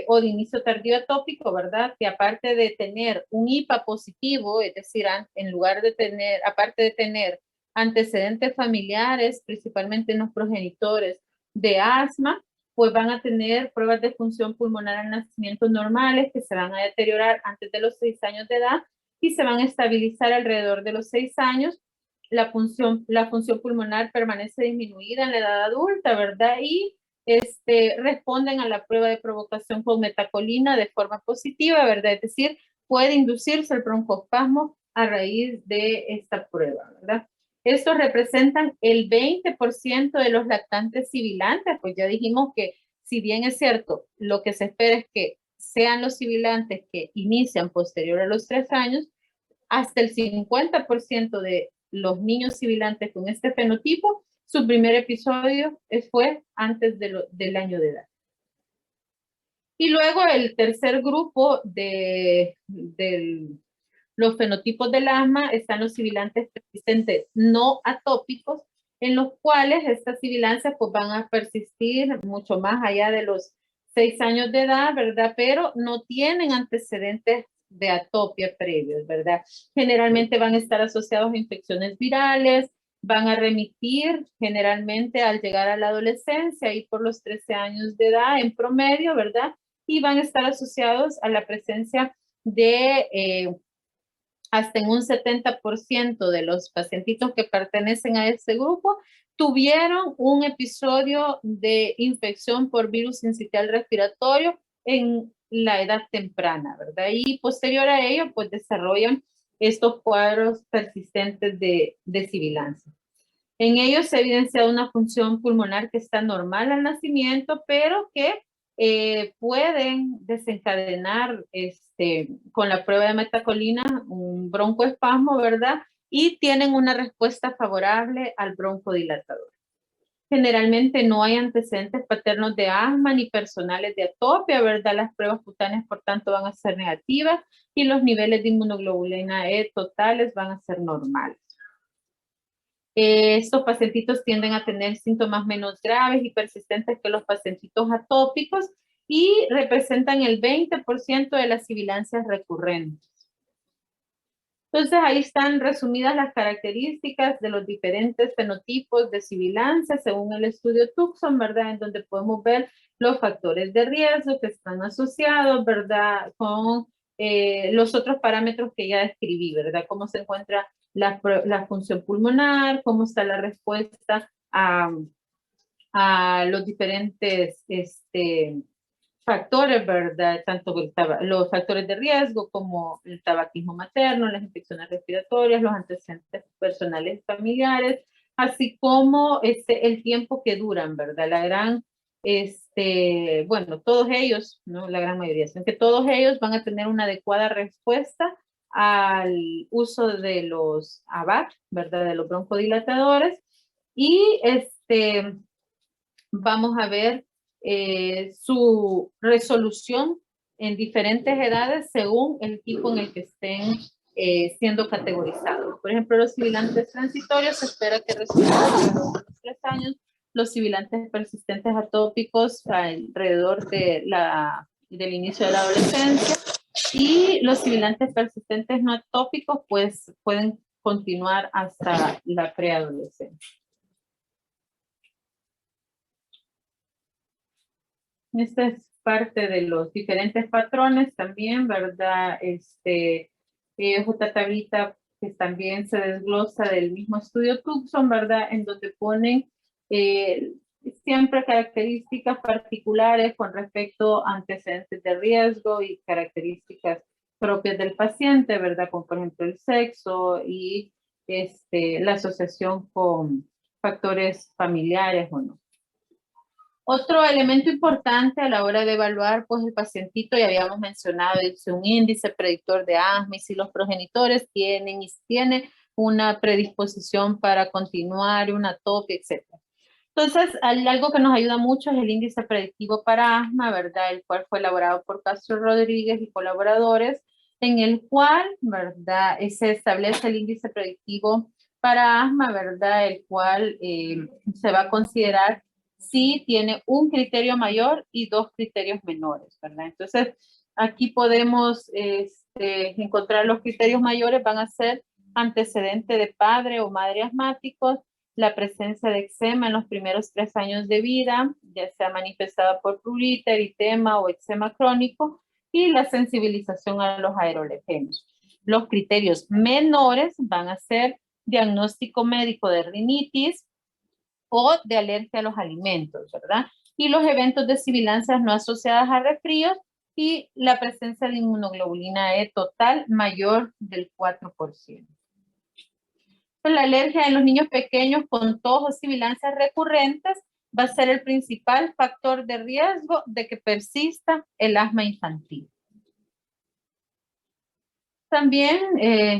o de inicio tardío atópico, ¿verdad? Que aparte de tener un IPA positivo, es decir, en lugar de tener, aparte de tener antecedentes familiares, principalmente en los progenitores de asma, pues van a tener pruebas de función pulmonar al nacimiento normales que se van a deteriorar antes de los 6 años de edad y se van a estabilizar alrededor de los 6 años. La función pulmonar permanece disminuida en la edad adulta, ¿verdad? Y responden a la prueba de provocación con metacolina de forma positiva, ¿verdad? Es decir, puede inducirse el broncoespasmo a raíz de esta prueba, ¿verdad? Estos representan el 20% de los lactantes sibilantes, pues ya dijimos que si bien es cierto, lo que se espera es que sean los sibilantes que inician posterior a los 3 años, hasta el 50% de los niños sibilantes con este fenotipo, su primer episodio fue antes del año de edad. Y luego el tercer grupo de los fenotipos del asma están los sibilantes persistentes no atópicos, en los cuales estas sibilancias pues, van a persistir mucho más allá de los 6 años de edad, ¿verdad? Pero no tienen antecedentes de atopia previos, ¿verdad? Generalmente van a estar asociados a infecciones virales, van a remitir generalmente al llegar a la adolescencia y por los 13 años de edad en promedio, ¿verdad? Y van a estar asociados a la presencia de hasta en un 70% de los pacientitos que pertenecen a este grupo tuvieron un episodio de infección por virus sincitial respiratorio en la edad temprana, ¿verdad? Y posterior a ello, pues desarrollan estos cuadros persistentes de sibilancia. En ellos se ha evidenciado una función pulmonar que está normal al nacimiento, pero que pueden desencadenar con la prueba de metacolina un broncoespasmo, ¿verdad? Y tienen una respuesta favorable al broncodilatador. Generalmente no hay antecedentes paternos de asma ni personales de atopia, ¿verdad? Las pruebas cutáneas, por tanto, van a ser negativas y los niveles de inmunoglobulina E totales van a ser normales. Estos pacientitos tienden a tener síntomas menos graves y persistentes que los pacientitos atópicos y representan el 20% de las sibilancias recurrentes. Entonces, ahí están resumidas las características de los diferentes fenotipos de sibilancia según el estudio Tucson, ¿verdad? En donde podemos ver los factores de riesgo que están asociados, ¿verdad? Con los otros parámetros que ya describí, ¿verdad? Cómo se encuentra la función pulmonar, cómo está la respuesta a los diferentes factores, ¿verdad? Tanto los factores de riesgo como el tabaquismo materno, las infecciones respiratorias, los antecedentes personales familiares, así como el tiempo que duran, ¿verdad? La gran, bueno, todos ellos, no la gran mayoría, sino que todos ellos van a tener una adecuada respuesta al uso de los ABAT, ¿verdad? De los broncodilatadores. Y vamos a ver su resolución en diferentes edades según el tipo en el que estén siendo categorizados. Por ejemplo, los sibilantes transitorios se espera que resuelvan alrededor de los 3 años, los sibilantes persistentes atópicos alrededor del inicio de la adolescencia y los sibilantes persistentes no atópicos pues pueden continuar hasta la preadolescencia. Esta es parte de los diferentes patrones también, ¿verdad? Otra tablita que también se desglosa del mismo estudio Tucson, ¿verdad? En donde ponen siempre características particulares con respecto a antecedentes de riesgo y características propias del paciente, ¿verdad? Como por ejemplo el sexo y la asociación con factores familiares o no. Otro elemento importante a la hora de evaluar, pues el pacientito, ya habíamos mencionado, es un índice predictor de asma y si los progenitores tienen una predisposición para continuar, una atopia, etc. Entonces, algo que nos ayuda mucho es el índice predictivo para asma, ¿verdad? El cual fue elaborado por Castro Rodríguez y colaboradores, en el cual, ¿verdad? Se establece el índice predictivo para asma, ¿verdad? El cual se va a considerar si tiene un criterio mayor y 2 criterios menores, ¿verdad? Entonces, aquí podemos encontrar los criterios mayores, van a ser antecedente de padre o madre asmáticos, la presencia de eczema en los primeros 3 años de vida, ya sea manifestada por prurita, eritema o eczema crónico, y la sensibilización a los aerolegénicos. Los criterios menores van a ser diagnóstico médico de rinitis, o de alergia a los alimentos, ¿verdad? Y los eventos de sibilancias no asociadas a resfríos y la presencia de inmunoglobulina E total mayor del 4%. La alergia en los niños pequeños con tos o sibilancias recurrentes va a ser el principal factor de riesgo de que persista el asma infantil. También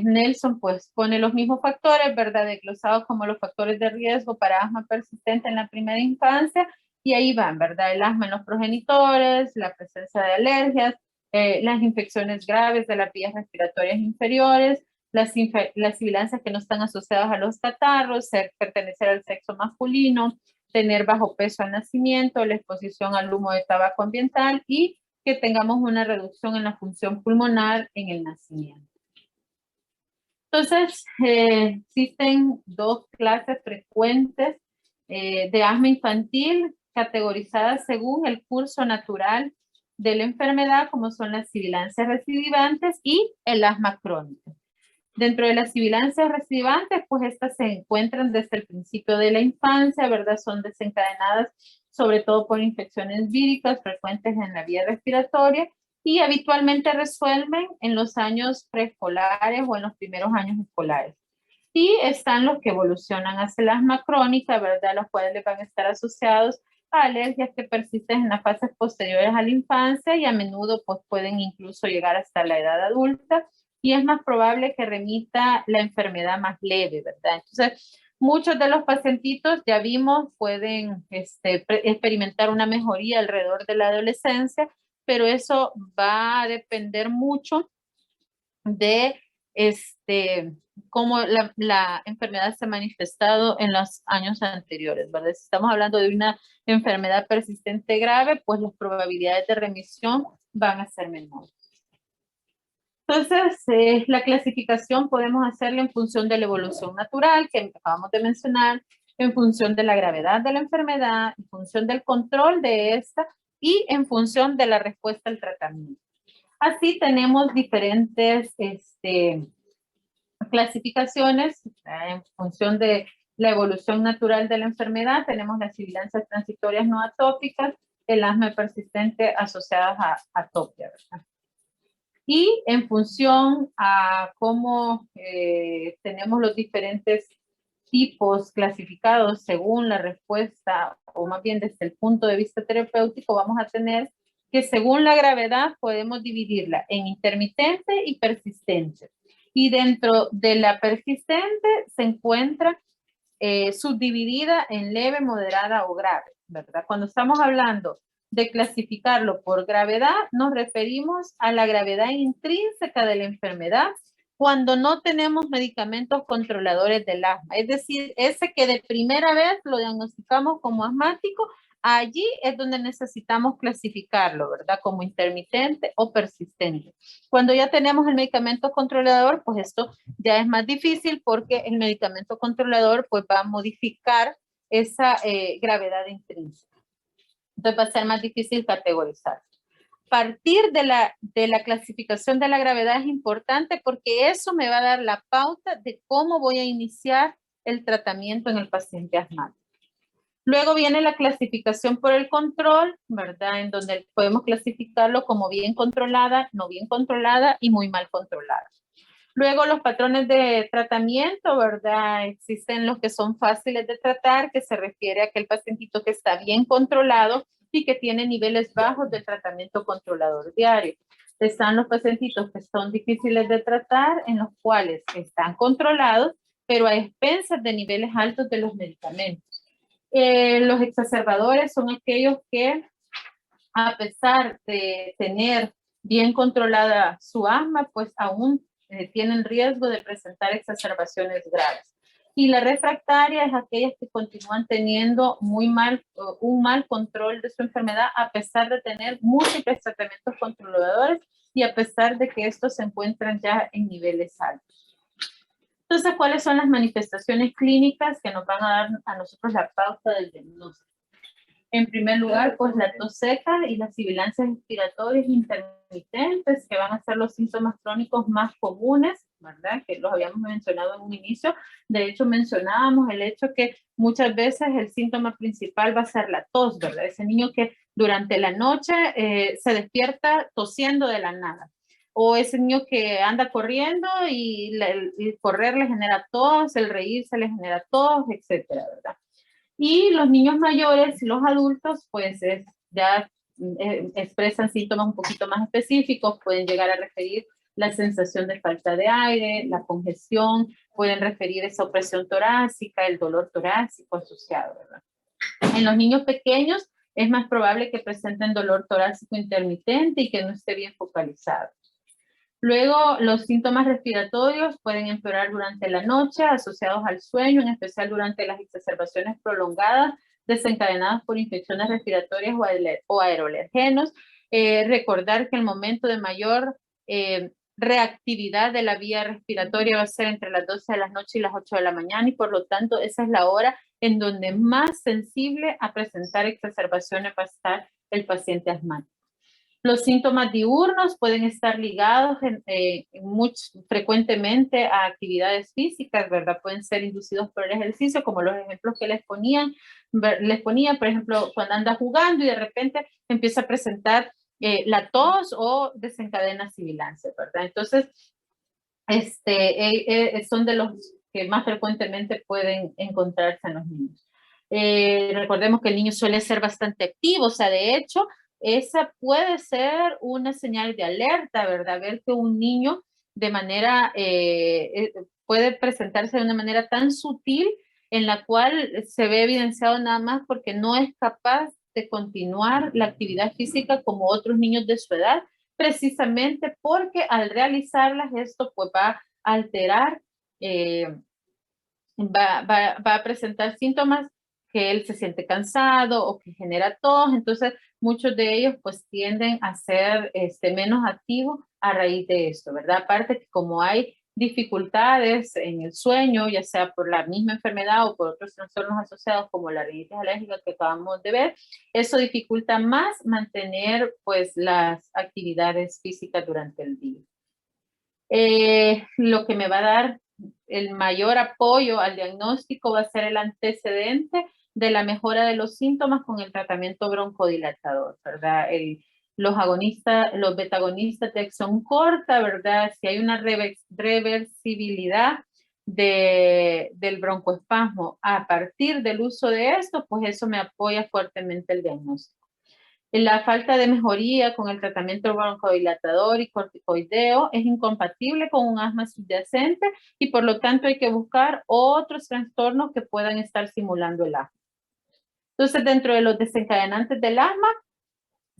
Nelson pues pone los mismos factores, ¿verdad? Desglosados como los factores de riesgo para asma persistente en la primera infancia y ahí van, ¿verdad? El asma en los progenitores, la presencia de alergias, las infecciones graves de las vías respiratorias inferiores, las sibilancias que no están asociadas a los catarros, pertenecer al sexo masculino, tener bajo peso al nacimiento, la exposición al humo de tabaco ambiental y que tengamos una reducción en la función pulmonar en el nacimiento. Entonces, existen 2 clases frecuentes de asma infantil categorizadas según el curso natural de la enfermedad, como son las sibilancias recidivantes y el asma crónico. Dentro de las sibilancias recidivantes, pues estas se encuentran desde el principio de la infancia, ¿verdad? Son desencadenadas sobre todo por infecciones víricas frecuentes en la vía respiratoria y habitualmente resuelven en los años preescolares o en los primeros años escolares. Y están los que evolucionan hacia el asma crónica, ¿verdad? Los cuales van a estar asociados a alergias que persisten en las fases posteriores a la infancia y a menudo pues, pueden incluso llegar hasta la edad adulta y es más probable que remita la enfermedad más leve, ¿verdad? Entonces, Muchos de los pacientitos, ya vimos, pueden experimentar una mejoría alrededor de la adolescencia, pero eso va a depender mucho de cómo la enfermedad se ha manifestado en los años anteriores, ¿verdad? Si estamos hablando de una enfermedad persistente grave, pues las probabilidades de remisión van a ser menores. Entonces, la clasificación podemos hacerla en función de la evolución natural que acabamos de mencionar, en función de la gravedad de la enfermedad, en función del control de esta y en función de la respuesta al tratamiento. Así tenemos diferentes clasificaciones en función de la evolución natural de la enfermedad. Tenemos las sibilancias transitorias no atópicas, el asma persistente asociadas a atopia, ¿verdad? Y en función a cómo tenemos los diferentes tipos clasificados según la respuesta, o más bien desde el punto de vista terapéutico, vamos a tener que según la gravedad podemos dividirla en intermitente y persistente. Y dentro de la persistente se encuentra subdividida en leve, moderada o grave, ¿verdad? Cuando estamos hablando de clasificarlo por gravedad, nos referimos a la gravedad intrínseca de la enfermedad cuando no tenemos medicamentos controladores del asma. Es decir, ese que de primera vez lo diagnosticamos como asmático, allí es donde necesitamos clasificarlo, ¿verdad? Como intermitente o persistente. Cuando ya tenemos el medicamento controlador, pues esto ya es más difícil porque el medicamento controlador pues va a modificar esa gravedad intrínseca. Entonces va a ser más difícil categorizar. Partir de la clasificación de la gravedad es importante porque eso me va a dar la pauta de cómo voy a iniciar el tratamiento en el paciente asmático. Luego viene la clasificación por el control, ¿verdad? En donde podemos clasificarlo como bien controlada, no bien controlada y muy mal controlada. Luego los patrones de tratamiento, ¿verdad? Existen los que son fáciles de tratar, que se refiere a aquel pacientito que está bien controlado y que tiene niveles bajos de tratamiento controlador diario. Están los pacientitos que son difíciles de tratar, en los cuales están controlados, pero a expensas de niveles altos de los medicamentos. Los exacerbadores son aquellos que, a pesar de tener bien controlada su asma, pues aún tienen riesgo de presentar exacerbaciones graves. Y la refractaria es aquellas que continúan teniendo un mal control de su enfermedad a pesar de tener múltiples tratamientos controladores y a pesar de que estos se encuentran ya en niveles altos. Entonces, ¿cuáles son las manifestaciones clínicas que nos van a dar a nosotros la pauta del diagnóstico? En primer lugar, pues la tos seca y las sibilancias respiratorias intermitentes, que van a ser los síntomas crónicos más comunes, ¿verdad? Que los habíamos mencionado en un inicio. De hecho, mencionábamos el hecho que muchas veces el síntoma principal va a ser la tos, ¿verdad? Ese niño que durante la noche se despierta tosiendo de la nada. O ese niño que anda corriendo y el correr le genera tos, el reírse le genera tos, etcétera, ¿verdad? Y los niños mayores y los adultos, pues ya expresan síntomas un poquito más específicos, pueden llegar a referir la sensación de falta de aire, la congestión, pueden referir esa opresión torácica, el dolor torácico asociado, ¿verdad? En los niños pequeños es más probable que presenten dolor torácico intermitente y que no esté bien focalizado. Luego, los síntomas respiratorios pueden empeorar durante la noche, asociados al sueño, en especial durante las exacerbaciones prolongadas desencadenadas por infecciones respiratorias o aeroalergenos. Recordar que el momento de mayor reactividad de la vía respiratoria va a ser entre las 12 de la noche y las 8 de la mañana y por lo tanto esa es la hora en donde más sensible a presentar exacerbaciones va a estar el paciente asmático. Los síntomas diurnos pueden estar ligados frecuentemente a actividades físicas, ¿verdad? Pueden ser inducidos por el ejercicio, como los ejemplos que les ponía, por ejemplo, cuando anda jugando y de repente empieza a presentar la tos o desencadena sibilancia, ¿verdad? Entonces, son de los que más frecuentemente pueden encontrarse en los niños. Recordemos que el niño suele ser bastante activo, o sea, de hecho, esa puede ser una señal de alerta, ¿verdad? Ver que un niño puede presentarse de una manera tan sutil en la cual se ve evidenciado nada más porque no es capaz de continuar la actividad física como otros niños de su edad, precisamente porque al realizarlas esto pues va a alterar, va a presentar síntomas que él se siente cansado o que genera tos, entonces muchos de ellos pues tienden a ser menos activos a raíz de esto, ¿verdad? Aparte que como hay dificultades en el sueño, ya sea por la misma enfermedad o por otros trastornos asociados como la rinitis alérgica que acabamos de ver, eso dificulta más mantener pues las actividades físicas durante el día. Lo que me va a dar el mayor apoyo al diagnóstico va a ser el antecedente de la mejora de los síntomas con el tratamiento broncodilatador, ¿verdad? Los agonistas, los betagonistas de acción corta, ¿verdad? Si hay una reversibilidad del broncoespasmo a partir del uso de esto, pues eso me apoya fuertemente el diagnóstico. La falta de mejoría con el tratamiento broncodilatador y corticoideo es incompatible con un asma subyacente y por lo tanto hay que buscar otros trastornos que puedan estar simulando el asma. Entonces, dentro de los desencadenantes del asma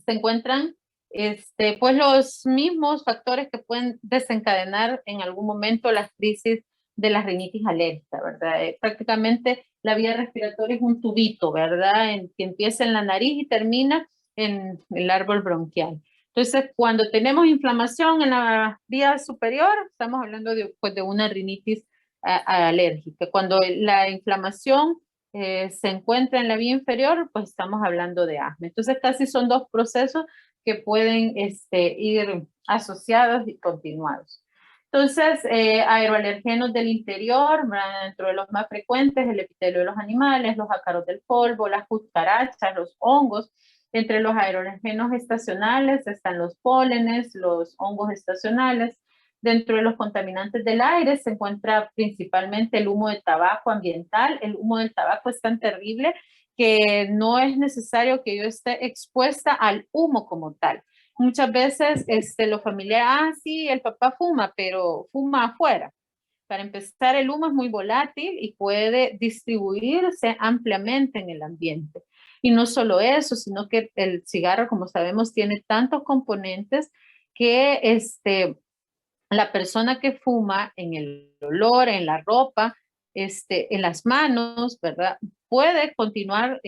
se encuentran pues los mismos factores que pueden desencadenar en algún momento las crisis de la rinitis alérgica, ¿verdad? Prácticamente la vía respiratoria es un tubito, ¿verdad? Que empieza en la nariz y termina en el árbol bronquial. Entonces, cuando tenemos inflamación en la vía superior, estamos hablando pues, de una rinitis alérgica. Cuando la inflamación se encuentra en la vía inferior, pues estamos hablando de asma. Entonces, casi son dos procesos que pueden ir asociados y continuados. Entonces, aeroalergenos del interior, dentro de los más frecuentes, el epitelio de los animales, los ácaros del polvo, las cucarachas, los hongos. Entre los aeroalergenos estacionales están los pólenes, los hongos estacionales. Dentro de los contaminantes del aire se encuentra principalmente el humo de tabaco ambiental. El humo del tabaco es tan terrible que no es necesario que yo esté expuesta al humo como tal. Muchas veces los familiares, sí, el papá fuma, pero fuma afuera. Para empezar, el humo es muy volátil y puede distribuirse ampliamente en el ambiente. Y no solo eso, sino que el cigarro, como sabemos, tiene tantos componentes que la persona que fuma en el olor, en la ropa, en las manos, ¿verdad? Puede continuar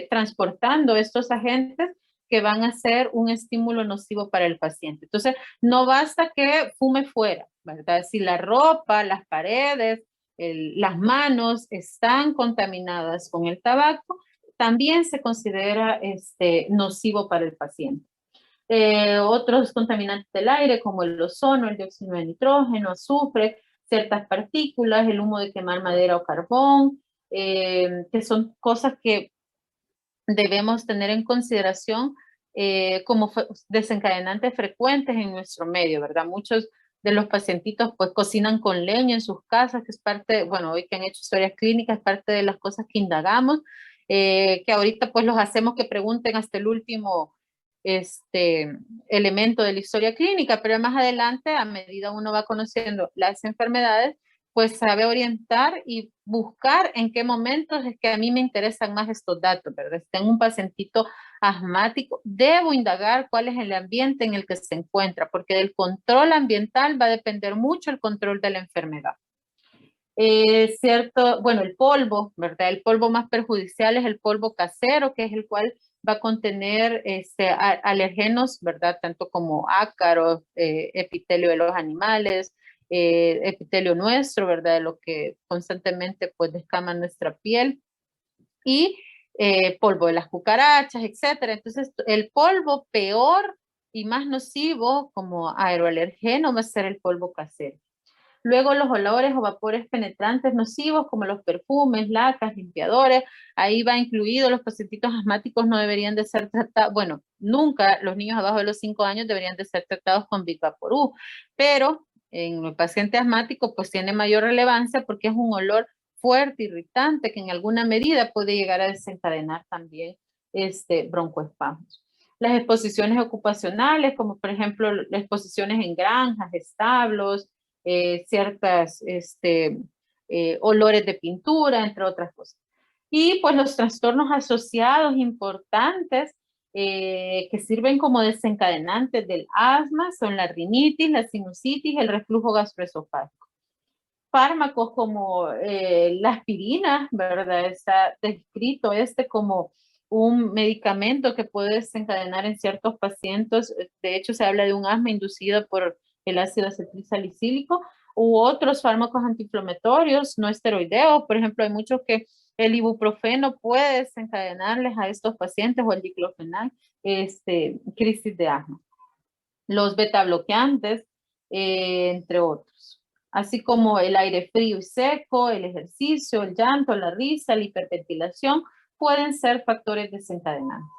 transportando estos agentes que van a ser un estímulo nocivo para el paciente. Entonces, no basta que fume fuera, ¿verdad? Si la ropa, las paredes, las manos están contaminadas con el tabaco, también se considera nocivo para el paciente. Otros contaminantes del aire como el ozono, el dióxido de nitrógeno, azufre, ciertas partículas, el humo de quemar madera o carbón, que son cosas que debemos tener en consideración como desencadenantes frecuentes en nuestro medio, ¿verdad? Muchos de los pacientitos pues cocinan con leña en sus casas, que es parte, bueno, hoy que han hecho historias clínicas, es parte de las cosas que indagamos, que ahorita pues los hacemos que pregunten hasta el último elemento de la historia clínica, pero más adelante, a medida uno va conociendo las enfermedades, pues sabe orientar y buscar en qué momentos es que a mí me interesan más estos datos, ¿verdad? Si tengo un pacientito asmático, debo indagar cuál es el ambiente en el que se encuentra, porque del control ambiental va a depender mucho el control de la enfermedad. Cierto, bueno, el polvo, ¿verdad? El polvo más perjudicial es el polvo casero, que es el cual va a contener alergenos, ¿verdad? Tanto como ácaros, epitelio de los animales, epitelio nuestro, ¿verdad? De lo que constantemente pues descama nuestra piel y polvo de las cucarachas, etcétera. Entonces, el polvo peor y más nocivo como aeroalergeno va a ser el polvo casero. Luego los olores o vapores penetrantes nocivos como los perfumes, lacas, limpiadores, ahí va incluido los pacientitos asmáticos no deberían de ser tratados, bueno, nunca los niños abajo de los 5 años deberían de ser tratados con Vivaporub, pero en el paciente asmático pues tiene mayor relevancia porque es un olor fuerte, irritante, que en alguna medida puede llegar a desencadenar también broncoespasmos. Las exposiciones ocupacionales, como por ejemplo las exposiciones en granjas, establos, ciertas olores de pintura, entre otras cosas. Y pues los trastornos asociados importantes que sirven como desencadenantes del asma son la rinitis, la sinusitis, el reflujo gastroesofágico. Fármacos como la aspirina, ¿verdad? Está descrito como un medicamento que puede desencadenar en ciertos pacientes. De hecho, se habla de un asma inducido por el ácido acetilsalicílico u otros fármacos antiinflamatorios no esteroideos. Por ejemplo, hay muchos que el ibuprofeno puede desencadenarles a estos pacientes o el diclofenac, crisis de asma. Los beta bloqueantes, entre otros. Así como el aire frío y seco, el ejercicio, el llanto, la risa, la hiperventilación, pueden ser factores desencadenantes.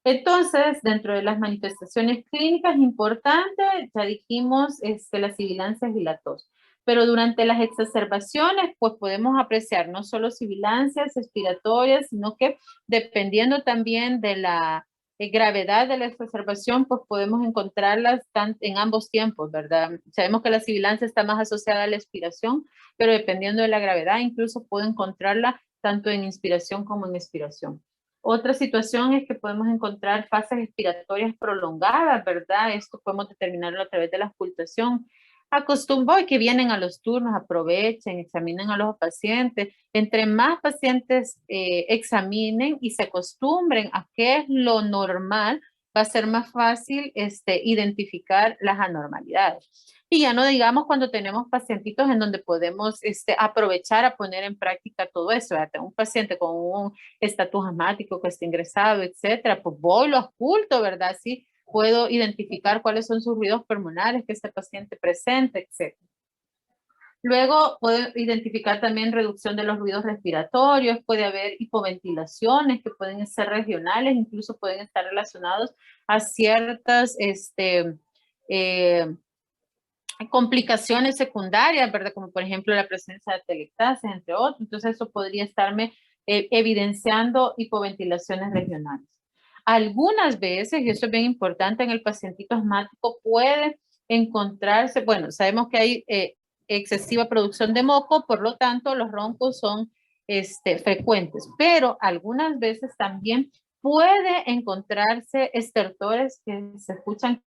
Entonces, dentro de las manifestaciones clínicas importantes, ya dijimos las sibilancias y la tos. Pero durante las exacerbaciones, pues podemos apreciar no solo sibilancias respiratorias, sino que dependiendo también de la gravedad de la exacerbación, pues podemos encontrarlas en ambos tiempos, ¿verdad? Sabemos que la sibilancia está más asociada a la expiración, pero dependiendo de la gravedad, incluso puedo encontrarla tanto en inspiración como en expiración. Otra situación es que podemos encontrar fases expiratorias prolongadas, ¿verdad? Esto podemos determinarlo a través de la auscultación. Acostumbro que vienen a los turnos, aprovechen, examinen a los pacientes. Entre más pacientes examinen y se acostumbren a qué es lo normal, va a ser más fácil identificar las anormalidades. Y ya no digamos cuando tenemos pacientitos en donde podemos aprovechar a poner en práctica todo eso. ¿Verdad? Un paciente con un estatus asmático que esté ingresado, etcétera, pues voy, lo oculto, ¿verdad? Sí, puedo identificar cuáles son sus ruidos pulmonares que este paciente presenta, etcétera. Luego puedo identificar también reducción de los ruidos respiratorios, puede haber hipoventilaciones que pueden ser regionales, incluso pueden estar relacionados a ciertas complicaciones secundarias, ¿verdad? Como por ejemplo la presencia de atelectasis, entre otros. Entonces eso podría estarme evidenciando hipoventilaciones regionales. Algunas veces, y eso es bien importante en el pacientito asmático, puede encontrarse, bueno, sabemos que hay excesiva producción de moco, por lo tanto los roncos son frecuentes, pero algunas veces también puede encontrarse estertores que se escuchan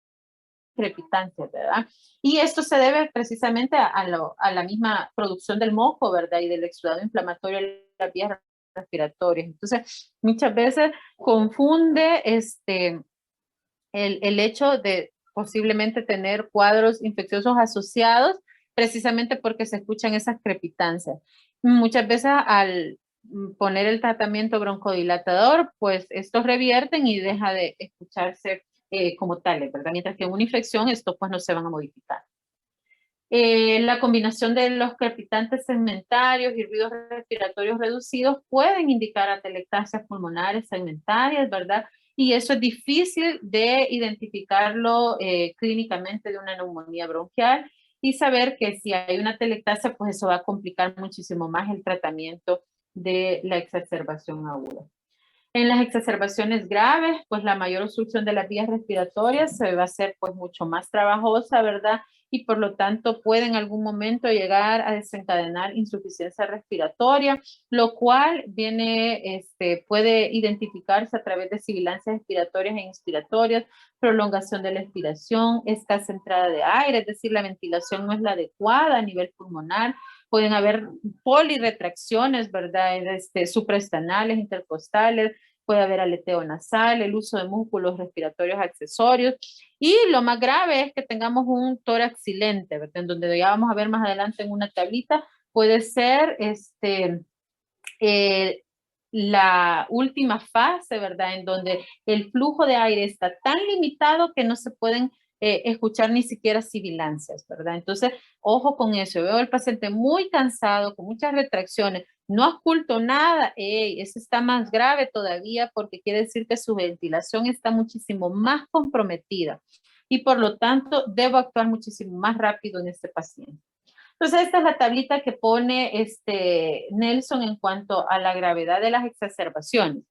crepitancias, ¿verdad? Y esto se debe precisamente a la misma producción del moco, ¿verdad? Y del exudado inflamatorio de las vías respiratorias. Entonces, muchas veces confunde el hecho de posiblemente tener cuadros infecciosos asociados precisamente porque se escuchan esas crepitancias. Muchas veces al poner el tratamiento broncodilatador, pues estos revierten y deja de escucharse como tales, ¿verdad? Mientras que en una infección estos pues no se van a modificar. La combinación de los crepitantes segmentarios y ruidos respiratorios reducidos pueden indicar atelectasias pulmonares segmentarias, ¿verdad? Y eso es difícil de identificarlo clínicamente de una neumonía bronquial y saber que si hay una atelectasia, pues eso va a complicar muchísimo más el tratamiento de la exacerbación aguda. En las exacerbaciones graves, pues la mayor obstrucción de las vías respiratorias se va a hacer pues mucho más trabajosa, ¿verdad? Y por lo tanto puede en algún momento llegar a desencadenar insuficiencia respiratoria, lo cual puede identificarse a través de sibilancias expiratorias e inspiratorias, prolongación de la expiración, escasa entrada de aire, es decir, la ventilación no es la adecuada a nivel pulmonar, pueden haber poliretracciones, ¿verdad? Supraestanales, intercostales, puede haber aleteo nasal, el uso de músculos respiratorios accesorios. Y lo más grave es que tengamos un tórax silente, ¿verdad? En donde ya vamos a ver más adelante en una tablita, puede ser la última fase, ¿verdad? En donde el flujo de aire está tan limitado que no se pueden escuchar ni siquiera sibilancias, ¿verdad? Entonces, ojo con eso. Veo al paciente muy cansado, con muchas retracciones, no oculto nada, eso está más grave todavía porque quiere decir que su ventilación está muchísimo más comprometida y por lo tanto debo actuar muchísimo más rápido en este paciente. Entonces, esta es la tablita que pone Nelson en cuanto a la gravedad de las exacerbaciones.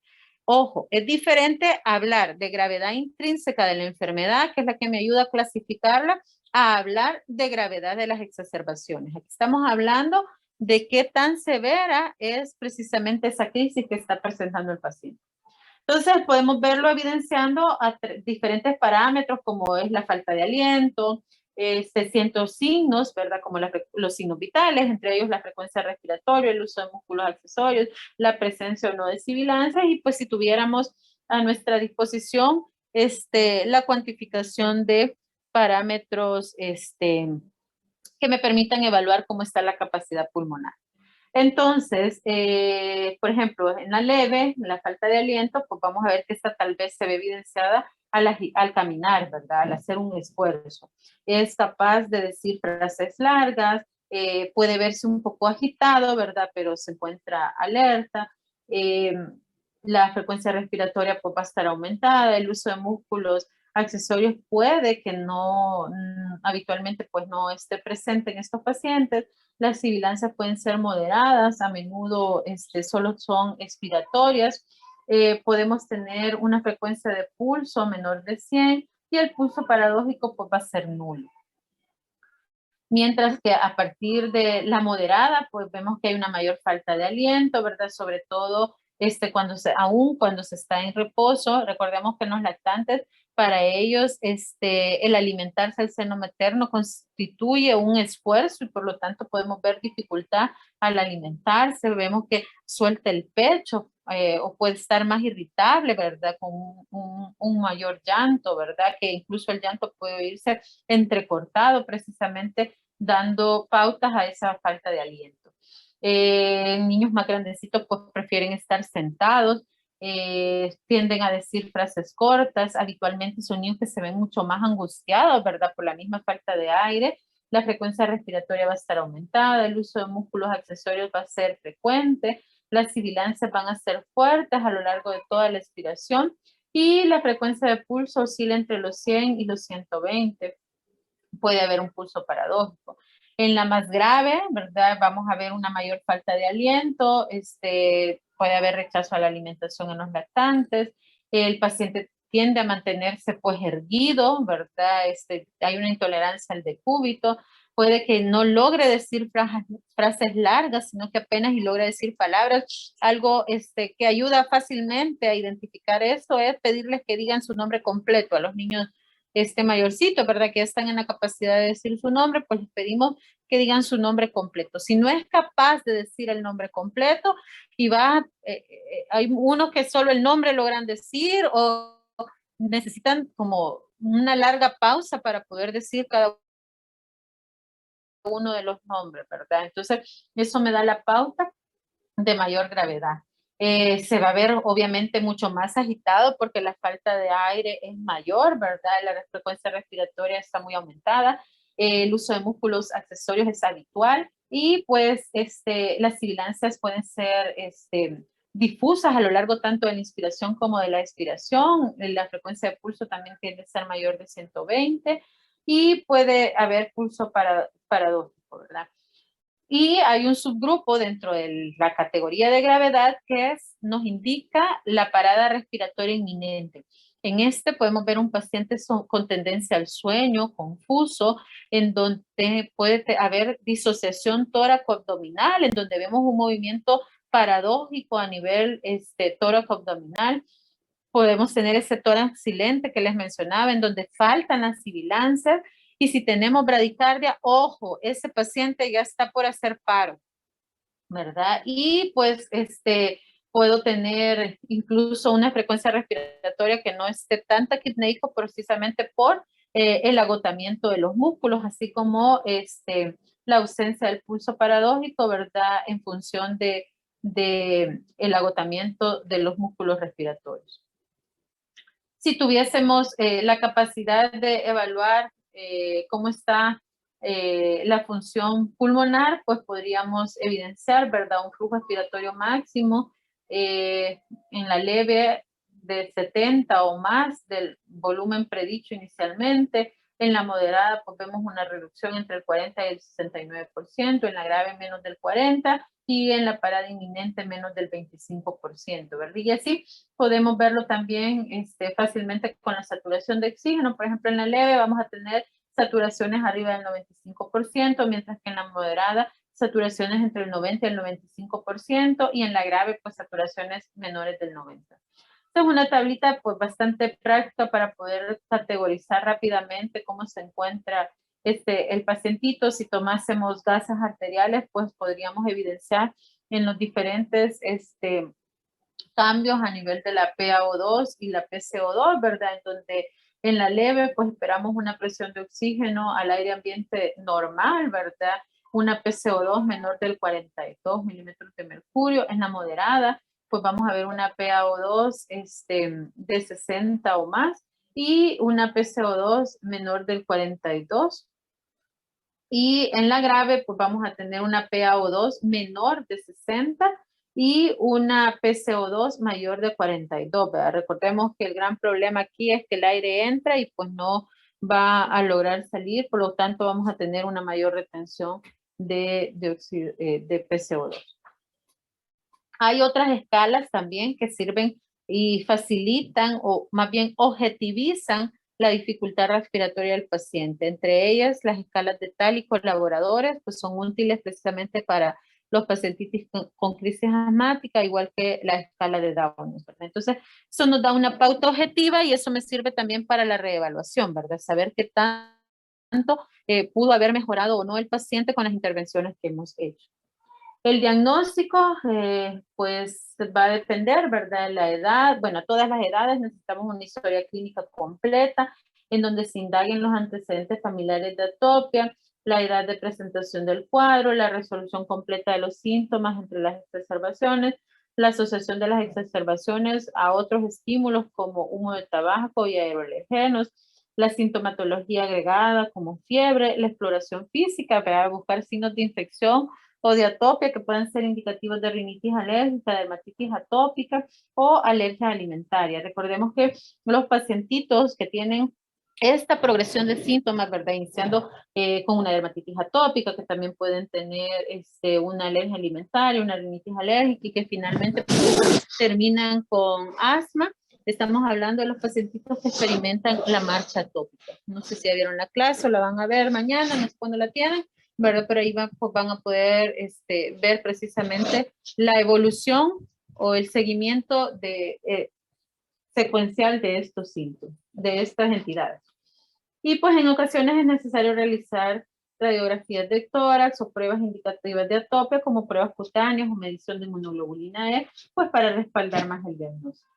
Ojo, es diferente hablar de gravedad intrínseca de la enfermedad, que es la que me ayuda a clasificarla, a hablar de gravedad de las exacerbaciones. Aquí estamos hablando de qué tan severa es precisamente esa crisis que está presentando el paciente. Entonces podemos verlo evidenciando a diferentes parámetros como es la falta de aliento, ciertos signos, ¿verdad? Como los signos vitales, entre ellos la frecuencia respiratoria, el uso de músculos accesorios, la presencia o no de sibilancias, y pues si tuviéramos a nuestra disposición la cuantificación de parámetros que me permitan evaluar cómo está la capacidad pulmonar. Entonces, por ejemplo, en la leve, la falta de aliento, pues vamos a ver que esta tal vez se ve evidenciada al caminar, ¿verdad? Al hacer un esfuerzo. Es capaz de decir frases largas, puede verse un poco agitado, ¿verdad? Pero se encuentra alerta. La frecuencia respiratoria pues, va a estar aumentada, el uso de músculos accesorios puede que no, habitualmente pues no esté presente en estos pacientes. Las sibilancias pueden ser moderadas, a menudo solo son expiratorias. Podemos tener una frecuencia de pulso menor de 100 y el pulso paradójico pues, va a ser nulo. Mientras que a partir de la moderada, pues vemos que hay una mayor falta de aliento, ¿verdad? Sobre todo aún cuando se está en reposo. Recordemos que en los lactantes, para ellos, el alimentarse al seno materno constituye un esfuerzo y por lo tanto podemos ver dificultad al alimentarse. Vemos que suelta el pecho o puede estar más irritable, ¿verdad? Con un mayor llanto, ¿verdad? Que incluso el llanto puede irse entrecortado precisamente dando pautas a esa falta de aliento. Niños más grandecitos pues prefieren estar sentados, tienden a decir frases cortas, habitualmente son niños que se ven mucho más angustiados, ¿verdad? Por la misma falta de aire, la frecuencia respiratoria va a estar aumentada, el uso de músculos accesorios va a ser frecuente, las sibilancias van a ser fuertes a lo largo de toda la expiración y la frecuencia de pulso oscila entre los 100 y los 120. Puede haber un pulso paradójico. En la más grave, ¿verdad? Vamos a ver una mayor falta de aliento, puede haber rechazo a la alimentación en los lactantes, el paciente tiende a mantenerse pues erguido, ¿verdad? Hay una intolerancia al decúbito, puede que no logre decir frases largas, sino que apenas y logra decir palabras. Algo que ayuda fácilmente a identificar eso es pedirles que digan su nombre completo a los niños mayorcito, ¿verdad? Que ya están en la capacidad de decir su nombre, pues les pedimos que digan su nombre completo. Si no es capaz de decir el nombre completo y hay unos que solo el nombre logran decir o necesitan como una larga pausa para poder decir cada uno de los nombres, ¿verdad? Entonces, eso me da la pauta de mayor gravedad. Se va a ver obviamente mucho más agitado porque la falta de aire es mayor, ¿verdad? La frecuencia respiratoria está muy aumentada, el uso de músculos accesorios es habitual y pues las sibilancias pueden ser difusas a lo largo tanto de la inspiración como de la expiración. La frecuencia de pulso también tiende a ser mayor de 120 y puede haber pulso paradójico, ¿verdad? Y hay un subgrupo dentro de la categoría de gravedad que nos indica la parada respiratoria inminente. En podemos ver un paciente con tendencia al sueño, confuso, en donde puede haber disociación tóraco-abdominal, en donde vemos un movimiento paradójico a nivel tóraco-abdominal. Podemos tener ese tórax silente que les mencionaba, en donde faltan las sibilancias. Y si tenemos bradicardia, ojo, ese paciente ya está por hacer paro, ¿verdad? Y pues puedo tener incluso una frecuencia respiratoria que no esté tan taquipneico precisamente por el agotamiento de los músculos, así como la ausencia del pulso paradójico, ¿verdad? En función de el agotamiento de los músculos respiratorios. Si tuviésemos la capacidad de evaluar cómo está la función pulmonar, pues podríamos evidenciar, ¿verdad? Un flujo expiratorio máximo en la leve de 70 o más del volumen predicho inicialmente. En la moderada, pues vemos una reducción entre el 40 y el 69%, en la grave menos del 40% y en la parada inminente menos del 25%, ¿verdad? Y así podemos verlo también fácilmente con la saturación de oxígeno. Por ejemplo, en la leve vamos a tener saturaciones arriba del 95%, mientras que en la moderada saturaciones entre el 90 y el 95%, y en la grave, pues saturaciones menores del 90%. Esta es una tablita pues bastante práctica para poder categorizar rápidamente cómo se encuentra el pacientito. Si tomásemos gases arteriales, pues podríamos evidenciar en los diferentes cambios a nivel de la PaO2 y la PCO2, ¿verdad? En donde en la leve, pues esperamos una presión de oxígeno al aire ambiente normal, ¿verdad? Una PCO2 menor del 42 milímetros de mercurio. En la moderada, pues vamos a ver una PaO2 de 60 o más y una PCO2 menor del 42. Y en la grave, pues vamos a tener una PaO2 menor de 60 y una PCO2 mayor de 42, ¿verdad? Recordemos que el gran problema aquí es que el aire entra y pues no va a lograr salir, por lo tanto vamos a tener una mayor retención de PCO2. Hay otras escalas también que sirven y facilitan o más bien objetivizan la dificultad respiratoria del paciente. Entre ellas, las escalas de TAL y colaboradores, pues son útiles precisamente para los pacientes con crisis asmática, igual que la escala de Down, ¿verdad? Entonces, eso nos da una pauta objetiva y eso me sirve también para la reevaluación, ¿verdad? Saber qué tanto pudo haber mejorado o no el paciente con las intervenciones que hemos hecho. El diagnóstico, pues va a depender, ¿verdad? De la edad. Bueno, a todas las edades necesitamos una historia clínica completa en donde se indaguen los antecedentes familiares de atopia, la edad de presentación del cuadro, la resolución completa de los síntomas entre las exacerbaciones, la asociación de las exacerbaciones a otros estímulos como humo de tabaco y aeroalergenos, la sintomatología agregada como fiebre, la exploración física para buscar signos de infección o de atopia que pueden ser indicativos de rinitis alérgica, dermatitis atópica o alergia alimentaria. Recordemos que los pacientitos que tienen esta progresión de síntomas, ¿verdad? Iniciando con una dermatitis atópica, que también pueden tener una alergia alimentaria, una rinitis alérgica y que finalmente terminan con asma. Estamos hablando de los pacientitos que experimentan la marcha atópica. No sé si ya vieron la clase o la van a ver mañana, no sé cuándo la tienen, ¿verdad? Pero ahí van a poder ver precisamente la evolución o el seguimiento secuencial de estos síntomas, de estas entidades. Y pues en ocasiones es necesario realizar radiografías de tórax o pruebas indicativas de atopia como pruebas cutáneas o medición de inmunoglobulina E, pues para respaldar más el diagnóstico.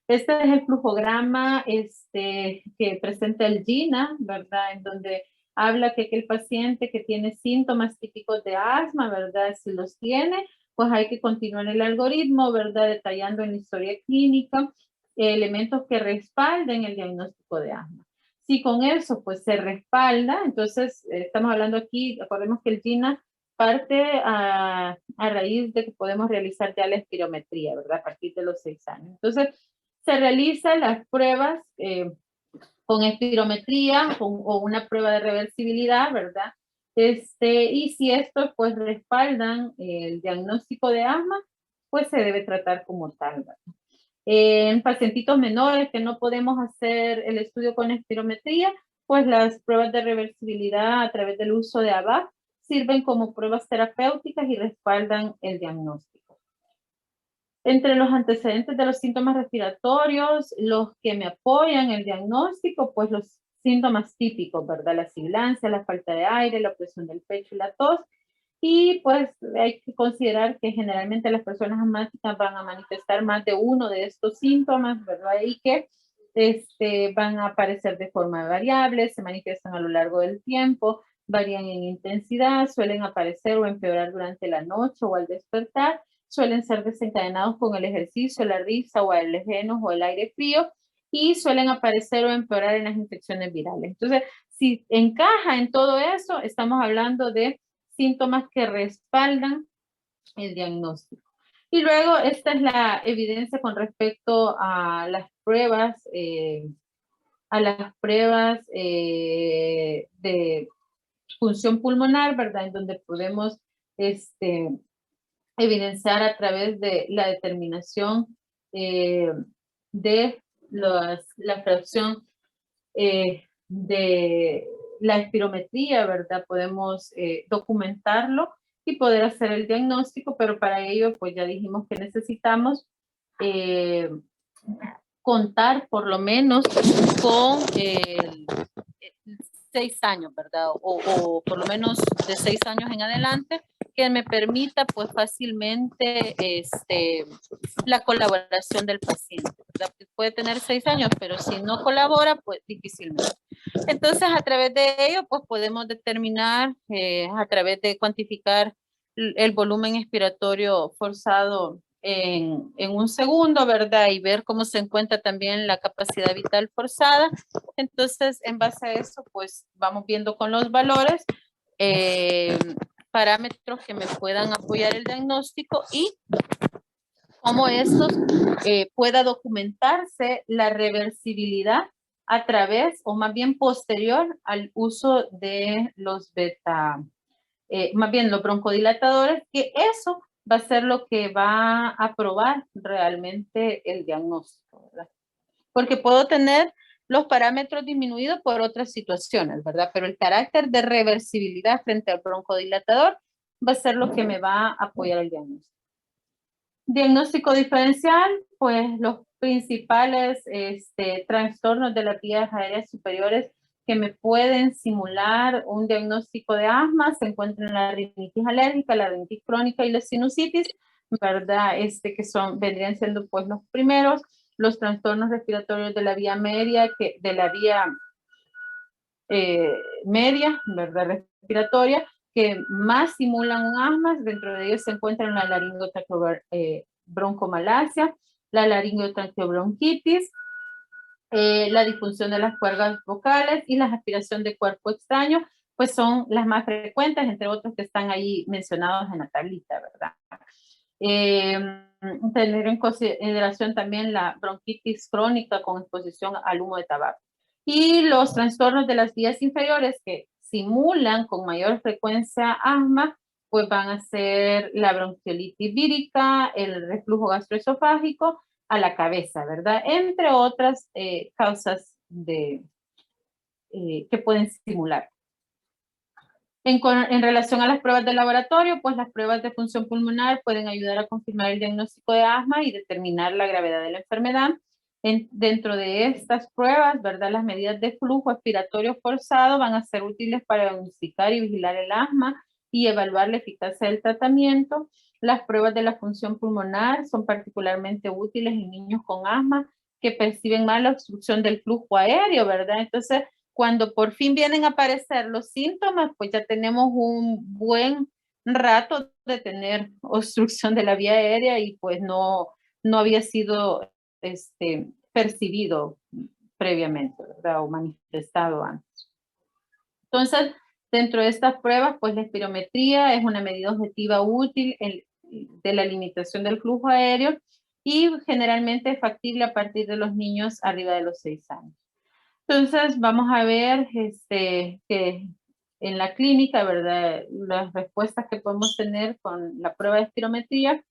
Este es el flujograma que presenta el GINA, ¿verdad? En donde habla que el paciente que tiene síntomas típicos de asma, ¿verdad? Si los tiene, pues hay que continuar el algoritmo, ¿verdad? Detallando en la historia clínica elementos que respalden el diagnóstico de asma. Si con eso, pues se respalda, entonces estamos hablando aquí, recordemos que el GINA parte a raíz de que podemos realizar ya la espirometría, ¿verdad? A partir de los 6 años. Entonces, se realizan las pruebas con espirometría o una prueba de reversibilidad, ¿verdad? Y si estos pues respaldan el diagnóstico de asma, pues se debe tratar como tal, ¿verdad? En pacientitos menores que no podemos hacer el estudio con espirometría, pues las pruebas de reversibilidad a través del uso de ABAC sirven como pruebas terapéuticas y respaldan el diagnóstico. Entre los antecedentes de los síntomas respiratorios, los que me apoyan el diagnóstico, pues los síntomas típicos, ¿verdad? La sibilancia, la falta de aire, la presión del pecho y la tos. Y pues hay que considerar que generalmente las personas asmáticas van a manifestar más de uno de estos síntomas, ¿verdad? Y que van a aparecer de forma variable, se manifiestan a lo largo del tiempo, varían en intensidad, suelen aparecer o empeorar durante la noche o al despertar, suelen ser desencadenados con el ejercicio, la risa o alergenos o el aire frío y suelen aparecer o empeorar en las infecciones virales. Entonces, si encaja en todo eso, estamos hablando de síntomas que respaldan el diagnóstico. Y luego esta es la evidencia con respecto a las pruebas, de función pulmonar, ¿verdad? En donde podemos evidenciar a través de la determinación de la fracción de la espirometría, ¿verdad? Podemos documentarlo y poder hacer el diagnóstico, pero para ello, pues ya dijimos que necesitamos contar por lo menos con 6 años, ¿verdad? O por lo menos de 6 años en adelante, que me permita pues fácilmente la colaboración del paciente, ¿verdad? Puede tener 6 años, pero si no colabora, pues difícilmente. Entonces, a través de ello, pues podemos determinar, a través de cuantificar el volumen expiratorio forzado en un segundo, ¿verdad? Y ver cómo se encuentra también la capacidad vital forzada. Entonces, en base a eso, pues vamos viendo con los valores parámetros que me puedan apoyar el diagnóstico y cómo estos pueda documentarse la reversibilidad a través o más bien posterior al uso de los beta, más bien los broncodilatadores, que eso va a ser lo que va a probar realmente el diagnóstico, ¿verdad? Porque puedo tener los parámetros disminuidos por otras situaciones, ¿verdad? Pero el carácter de reversibilidad frente al broncodilatador va a ser lo que me va a apoyar el diagnóstico. Diagnóstico diferencial, pues los principales trastornos de las vías aéreas superiores que me pueden simular un diagnóstico de asma se encuentran la rinitis alérgica, la rinitis crónica y la sinusitis, ¿verdad? Que vendrían siendo pues los primeros, los trastornos respiratorios de la vía media, media, ¿verdad? Respiratoria, que más simulan un asma. Dentro de ellos se encuentran la laringotraqueobroncomalacea, la laringotraqueobronquitis, la disfunción de las cuerdas vocales y la aspiración de cuerpo extraño, pues son las más frecuentes, entre otros que están ahí mencionados en la tablita, ¿verdad? Tener en consideración también la bronquitis crónica con exposición al humo de tabaco. Y los trastornos de las vías inferiores que simulan con mayor frecuencia asma, pues van a ser la bronquiolitis vírica, el reflujo gastroesofágico a la cabeza, ¿verdad? Entre otras causas que pueden simular. En relación a las pruebas de laboratorio, pues las pruebas de función pulmonar pueden ayudar a confirmar el diagnóstico de asma y determinar la gravedad de la enfermedad. Dentro de estas pruebas, ¿verdad? Las medidas de flujo expiratorio forzado van a ser útiles para diagnosticar y vigilar el asma y evaluar la eficacia del tratamiento. Las pruebas de la función pulmonar son particularmente útiles en niños con asma que perciben mal la obstrucción del flujo aéreo, ¿verdad? Entonces, cuando por fin vienen a aparecer los síntomas, pues ya tenemos un buen rato de tener obstrucción de la vía aérea y pues no había sido percibido previamente, ¿verdad? O manifestado antes. Entonces, dentro de estas pruebas, pues la espirometría es una medida objetiva útil de la limitación del flujo aéreo y generalmente es factible a partir de los niños arriba de los 6 años. Entonces, vamos a ver que en la clínica, ¿verdad? Las respuestas que podemos tener con la prueba de espirometría.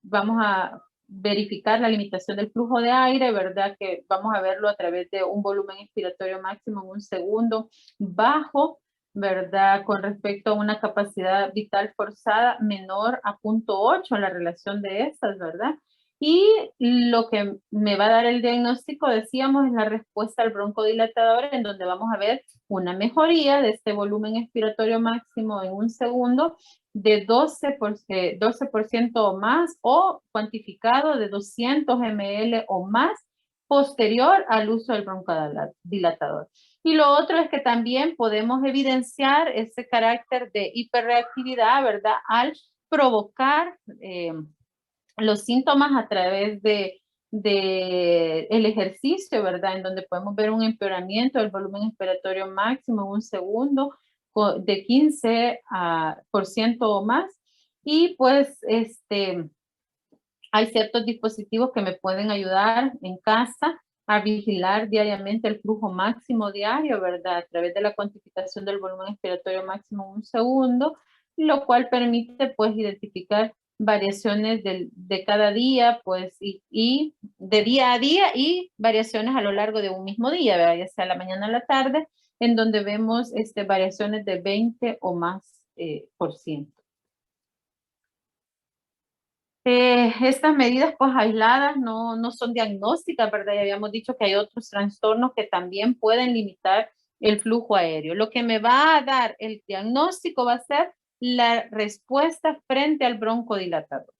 Vamos a verificar la limitación del flujo de aire, ¿verdad? Que vamos a verlo a través de un volumen expiratorio máximo en un segundo bajo, ¿verdad? Con respecto a una capacidad vital forzada menor a 0.8, la relación de estas, ¿verdad? Y lo que me va a dar el diagnóstico, decíamos, es la respuesta al broncodilatador, en donde vamos a ver una mejoría de este volumen expiratorio máximo en un segundo de 12% o más, o cuantificado de 200 ml o más, posterior al uso del broncodilatador. Y lo otro es que también podemos evidenciar ese carácter de hiperreactividad, ¿verdad? Al provocar los síntomas a través de el ejercicio, ¿verdad? En donde podemos ver un empeoramiento del volumen expiratorio máximo en un segundo de 15% o más. Y pues hay ciertos dispositivos que me pueden ayudar en casa a vigilar diariamente el flujo máximo diario, ¿verdad? A través de la cuantificación del volumen expiratorio máximo en un segundo, lo cual permite pues identificar variaciones de cada día, pues, y de día a día y variaciones a lo largo de un mismo día, ¿verdad? Ya sea la mañana o la tarde, en donde vemos variaciones de 20 o más por ciento. Estas medidas pues aisladas no son diagnósticas, ¿verdad? Ya habíamos dicho que hay otros trastornos que también pueden limitar el flujo aéreo. Lo que me va a dar el diagnóstico va a ser la respuesta frente al broncodilatador.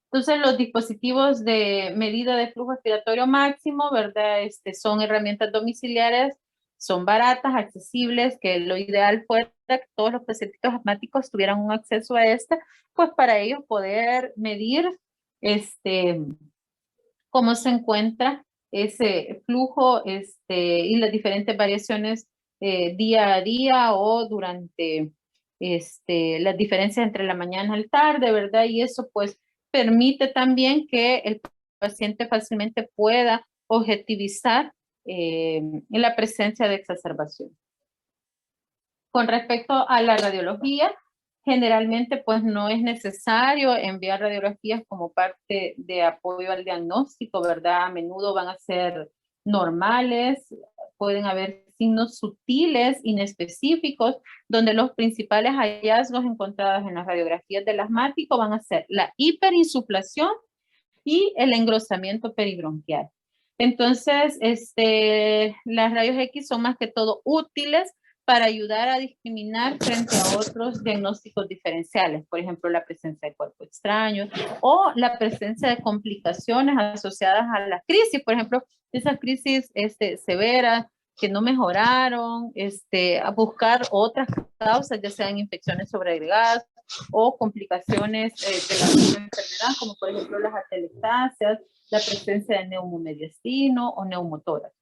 Entonces, los dispositivos de medida de flujo expiratorio máximo, ¿verdad? Son herramientas domiciliares, son baratas, accesibles, que lo ideal fuera que todos los pacientes asmáticos tuvieran un acceso a pues para ellos poder medir cómo se encuentra ese flujo y las diferentes variaciones día a día o durante las diferencias entre la mañana y la tarde, ¿verdad? Y eso pues permite también que el paciente fácilmente pueda objetivizar la presencia de exacerbación. Con respecto a la radiología, generalmente pues no es necesario enviar radiografías como parte de apoyo al diagnóstico, ¿verdad? A menudo van a ser normales, pueden haber signos sutiles, inespecíficos, donde los principales hallazgos encontrados en las radiografías del asmático van a ser la hiperinsuflación y el engrosamiento peribronquial. Entonces, las rayos X son más que todo útiles para ayudar a discriminar frente a otros diagnósticos diferenciales, por ejemplo, la presencia de cuerpo extraño o la presencia de complicaciones asociadas a la crisis, por ejemplo, esas crisis severas que no mejoraron, a buscar otras causas, ya sean infecciones sobreagregadas o complicaciones de la misma enfermedad, como por ejemplo las atelectasias, la presencia de neumomediastino o neumotórax.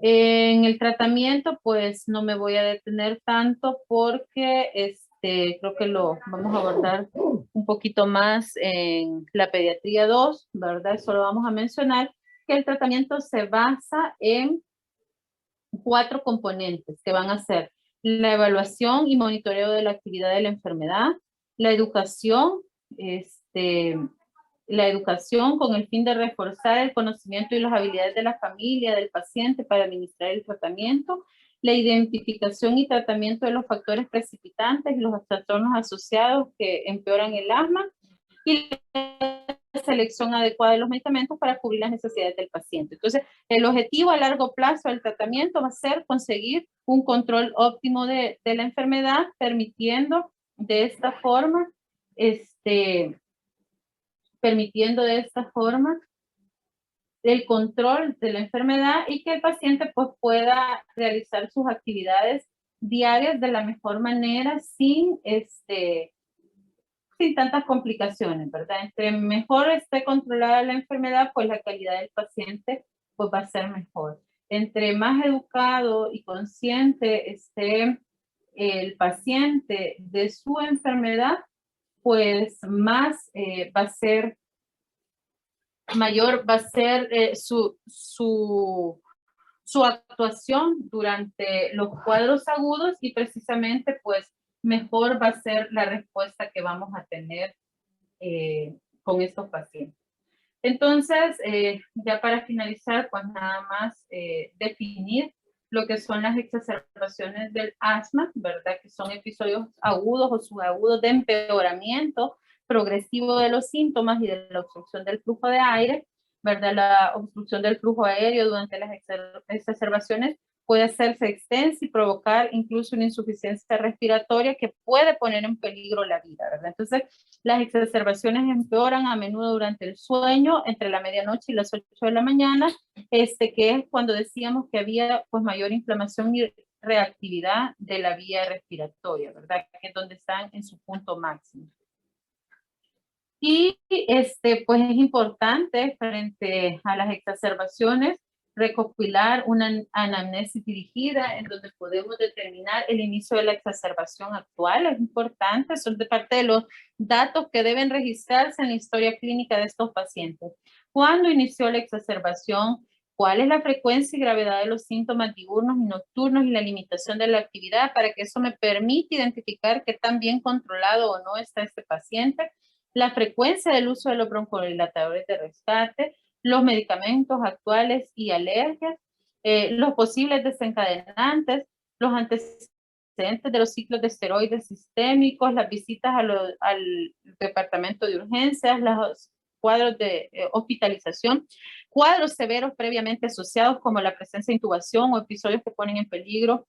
En el tratamiento, pues no me voy a detener tanto porque creo que lo vamos a abordar un poquito más en la pediatría 2, ¿verdad? Solo vamos a mencionar que el tratamiento se basa en 4 componentes que van a ser la evaluación y monitoreo de la actividad de la enfermedad, la educación, la educación con el fin de reforzar el conocimiento y las habilidades de la familia, del paciente para administrar el tratamiento, la identificación y tratamiento de los factores precipitantes y los trastornos asociados que empeoran el asma y la selección adecuada de los medicamentos para cubrir las necesidades del paciente. Entonces, el objetivo a largo plazo del tratamiento va a ser conseguir un control óptimo de la enfermedad, permitiendo de esta forma el control de la enfermedad y que el paciente pues pueda realizar sus actividades diarias de la mejor manera sin tantas complicaciones, ¿verdad? Entre mejor esté controlada la enfermedad, pues la calidad del paciente pues va a ser mejor. Entre más educado y consciente esté el paciente de su enfermedad, pues más va a ser mayor va a ser su actuación durante los cuadros agudos y precisamente pues mejor va a ser la respuesta que vamos a tener con estos pacientes. Entonces, ya para finalizar, pues nada más definir lo que son las exacerbaciones del asma, ¿verdad? Que son episodios agudos o subagudos de empeoramiento progresivo de los síntomas y de la obstrucción del flujo de aire, ¿verdad? La obstrucción del flujo aéreo durante las exacerbaciones puede hacerse extensa y provocar incluso una insuficiencia respiratoria que puede poner en peligro la vida, ¿verdad? Entonces, las exacerbaciones empeoran a menudo durante el sueño, entre la medianoche y las 8 de la mañana, que es cuando decíamos que había pues mayor inflamación y reactividad de la vía respiratoria, ¿verdad? Que es donde están en su punto máximo. Y pues es importante frente a las exacerbaciones recopilar una anamnesis dirigida en donde podemos determinar el inicio de la exacerbación actual. Es importante, son de parte de los datos que deben registrarse en la historia clínica de estos pacientes. ¿Cuándo inició la exacerbación? ¿Cuál es la frecuencia y gravedad de los síntomas diurnos y nocturnos y la limitación de la actividad para que eso me permita identificar qué tan bien controlado o no está este paciente? La frecuencia del uso de los broncodilatadores de rescate, los medicamentos actuales y alergias, los posibles desencadenantes, los antecedentes de los ciclos de esteroides sistémicos, las visitas al departamento de urgencias, los cuadros de hospitalización, cuadros severos previamente asociados como la presencia de intubación o episodios que ponen en peligro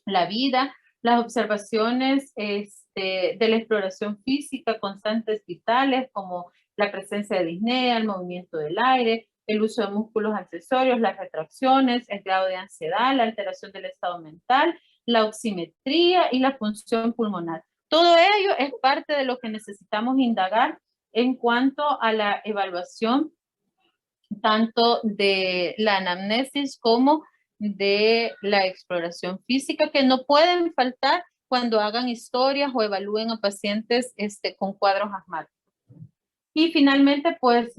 la vida, las observaciones de la exploración física, constantes vitales como la presencia de disnea, el movimiento del aire, el uso de músculos accesorios, las retracciones, el grado de ansiedad, la alteración del estado mental, la oximetría y la función pulmonar. Todo ello es parte de lo que necesitamos indagar en cuanto a la evaluación tanto de la anamnesis como de la exploración física, que no pueden faltar cuando hagan historias o evalúen a pacientes con cuadros asmáticos. Y finalmente, pues,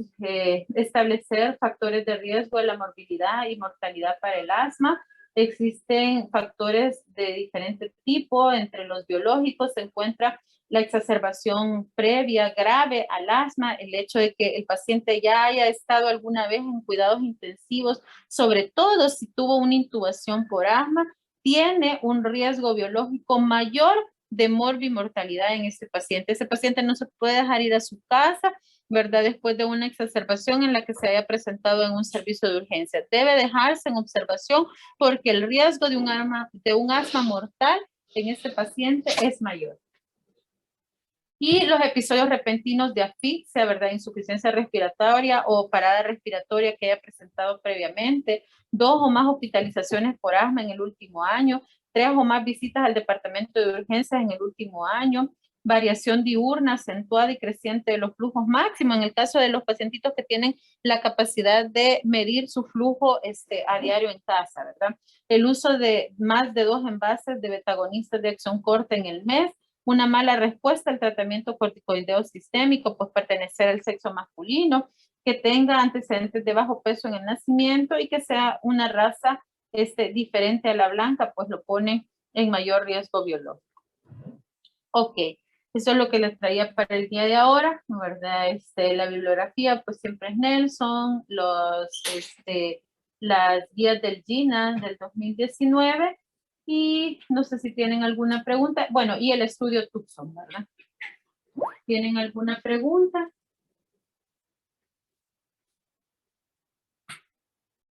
establecer factores de riesgo de la morbilidad y mortalidad para el asma. Existen factores de diferente tipo, entre los biológicos se encuentra la exacerbación previa grave al asma, el hecho de que el paciente ya haya estado alguna vez en cuidados intensivos, sobre todo si tuvo una intubación por asma, tiene un riesgo biológico mayor de morbimortalidad en este paciente. Ese paciente no se puede dejar ir a su casa, ¿verdad? Después de una exacerbación en la que se haya presentado en un servicio de urgencia. Debe dejarse en observación porque el riesgo de un asma mortal en este paciente es mayor. Y los episodios repentinos de asfixia, ¿verdad? Insuficiencia respiratoria o parada respiratoria que haya presentado previamente, 2 o más hospitalizaciones por asma en el último año, 3 o más visitas al departamento de urgencias en el último año, variación diurna acentuada y creciente de los flujos máximos en el caso de los pacientitos que tienen la capacidad de medir su flujo a diario en casa, ¿verdad? El uso de más de 2 envases de betagonistas de acción corta en el mes, una mala respuesta al tratamiento corticoideo sistémico, pues pertenecer al sexo masculino, que tenga antecedentes de bajo peso en el nacimiento y que sea una raza diferente a la blanca, pues lo pone en mayor riesgo biológico. Ok, eso es lo que les traía para el día de ahora, ¿verdad? La bibliografía, pues siempre es Nelson, las guías del GINA del 2019, y no sé si tienen alguna pregunta. Bueno, y el estudio Tucson, ¿verdad? ¿Tienen alguna pregunta?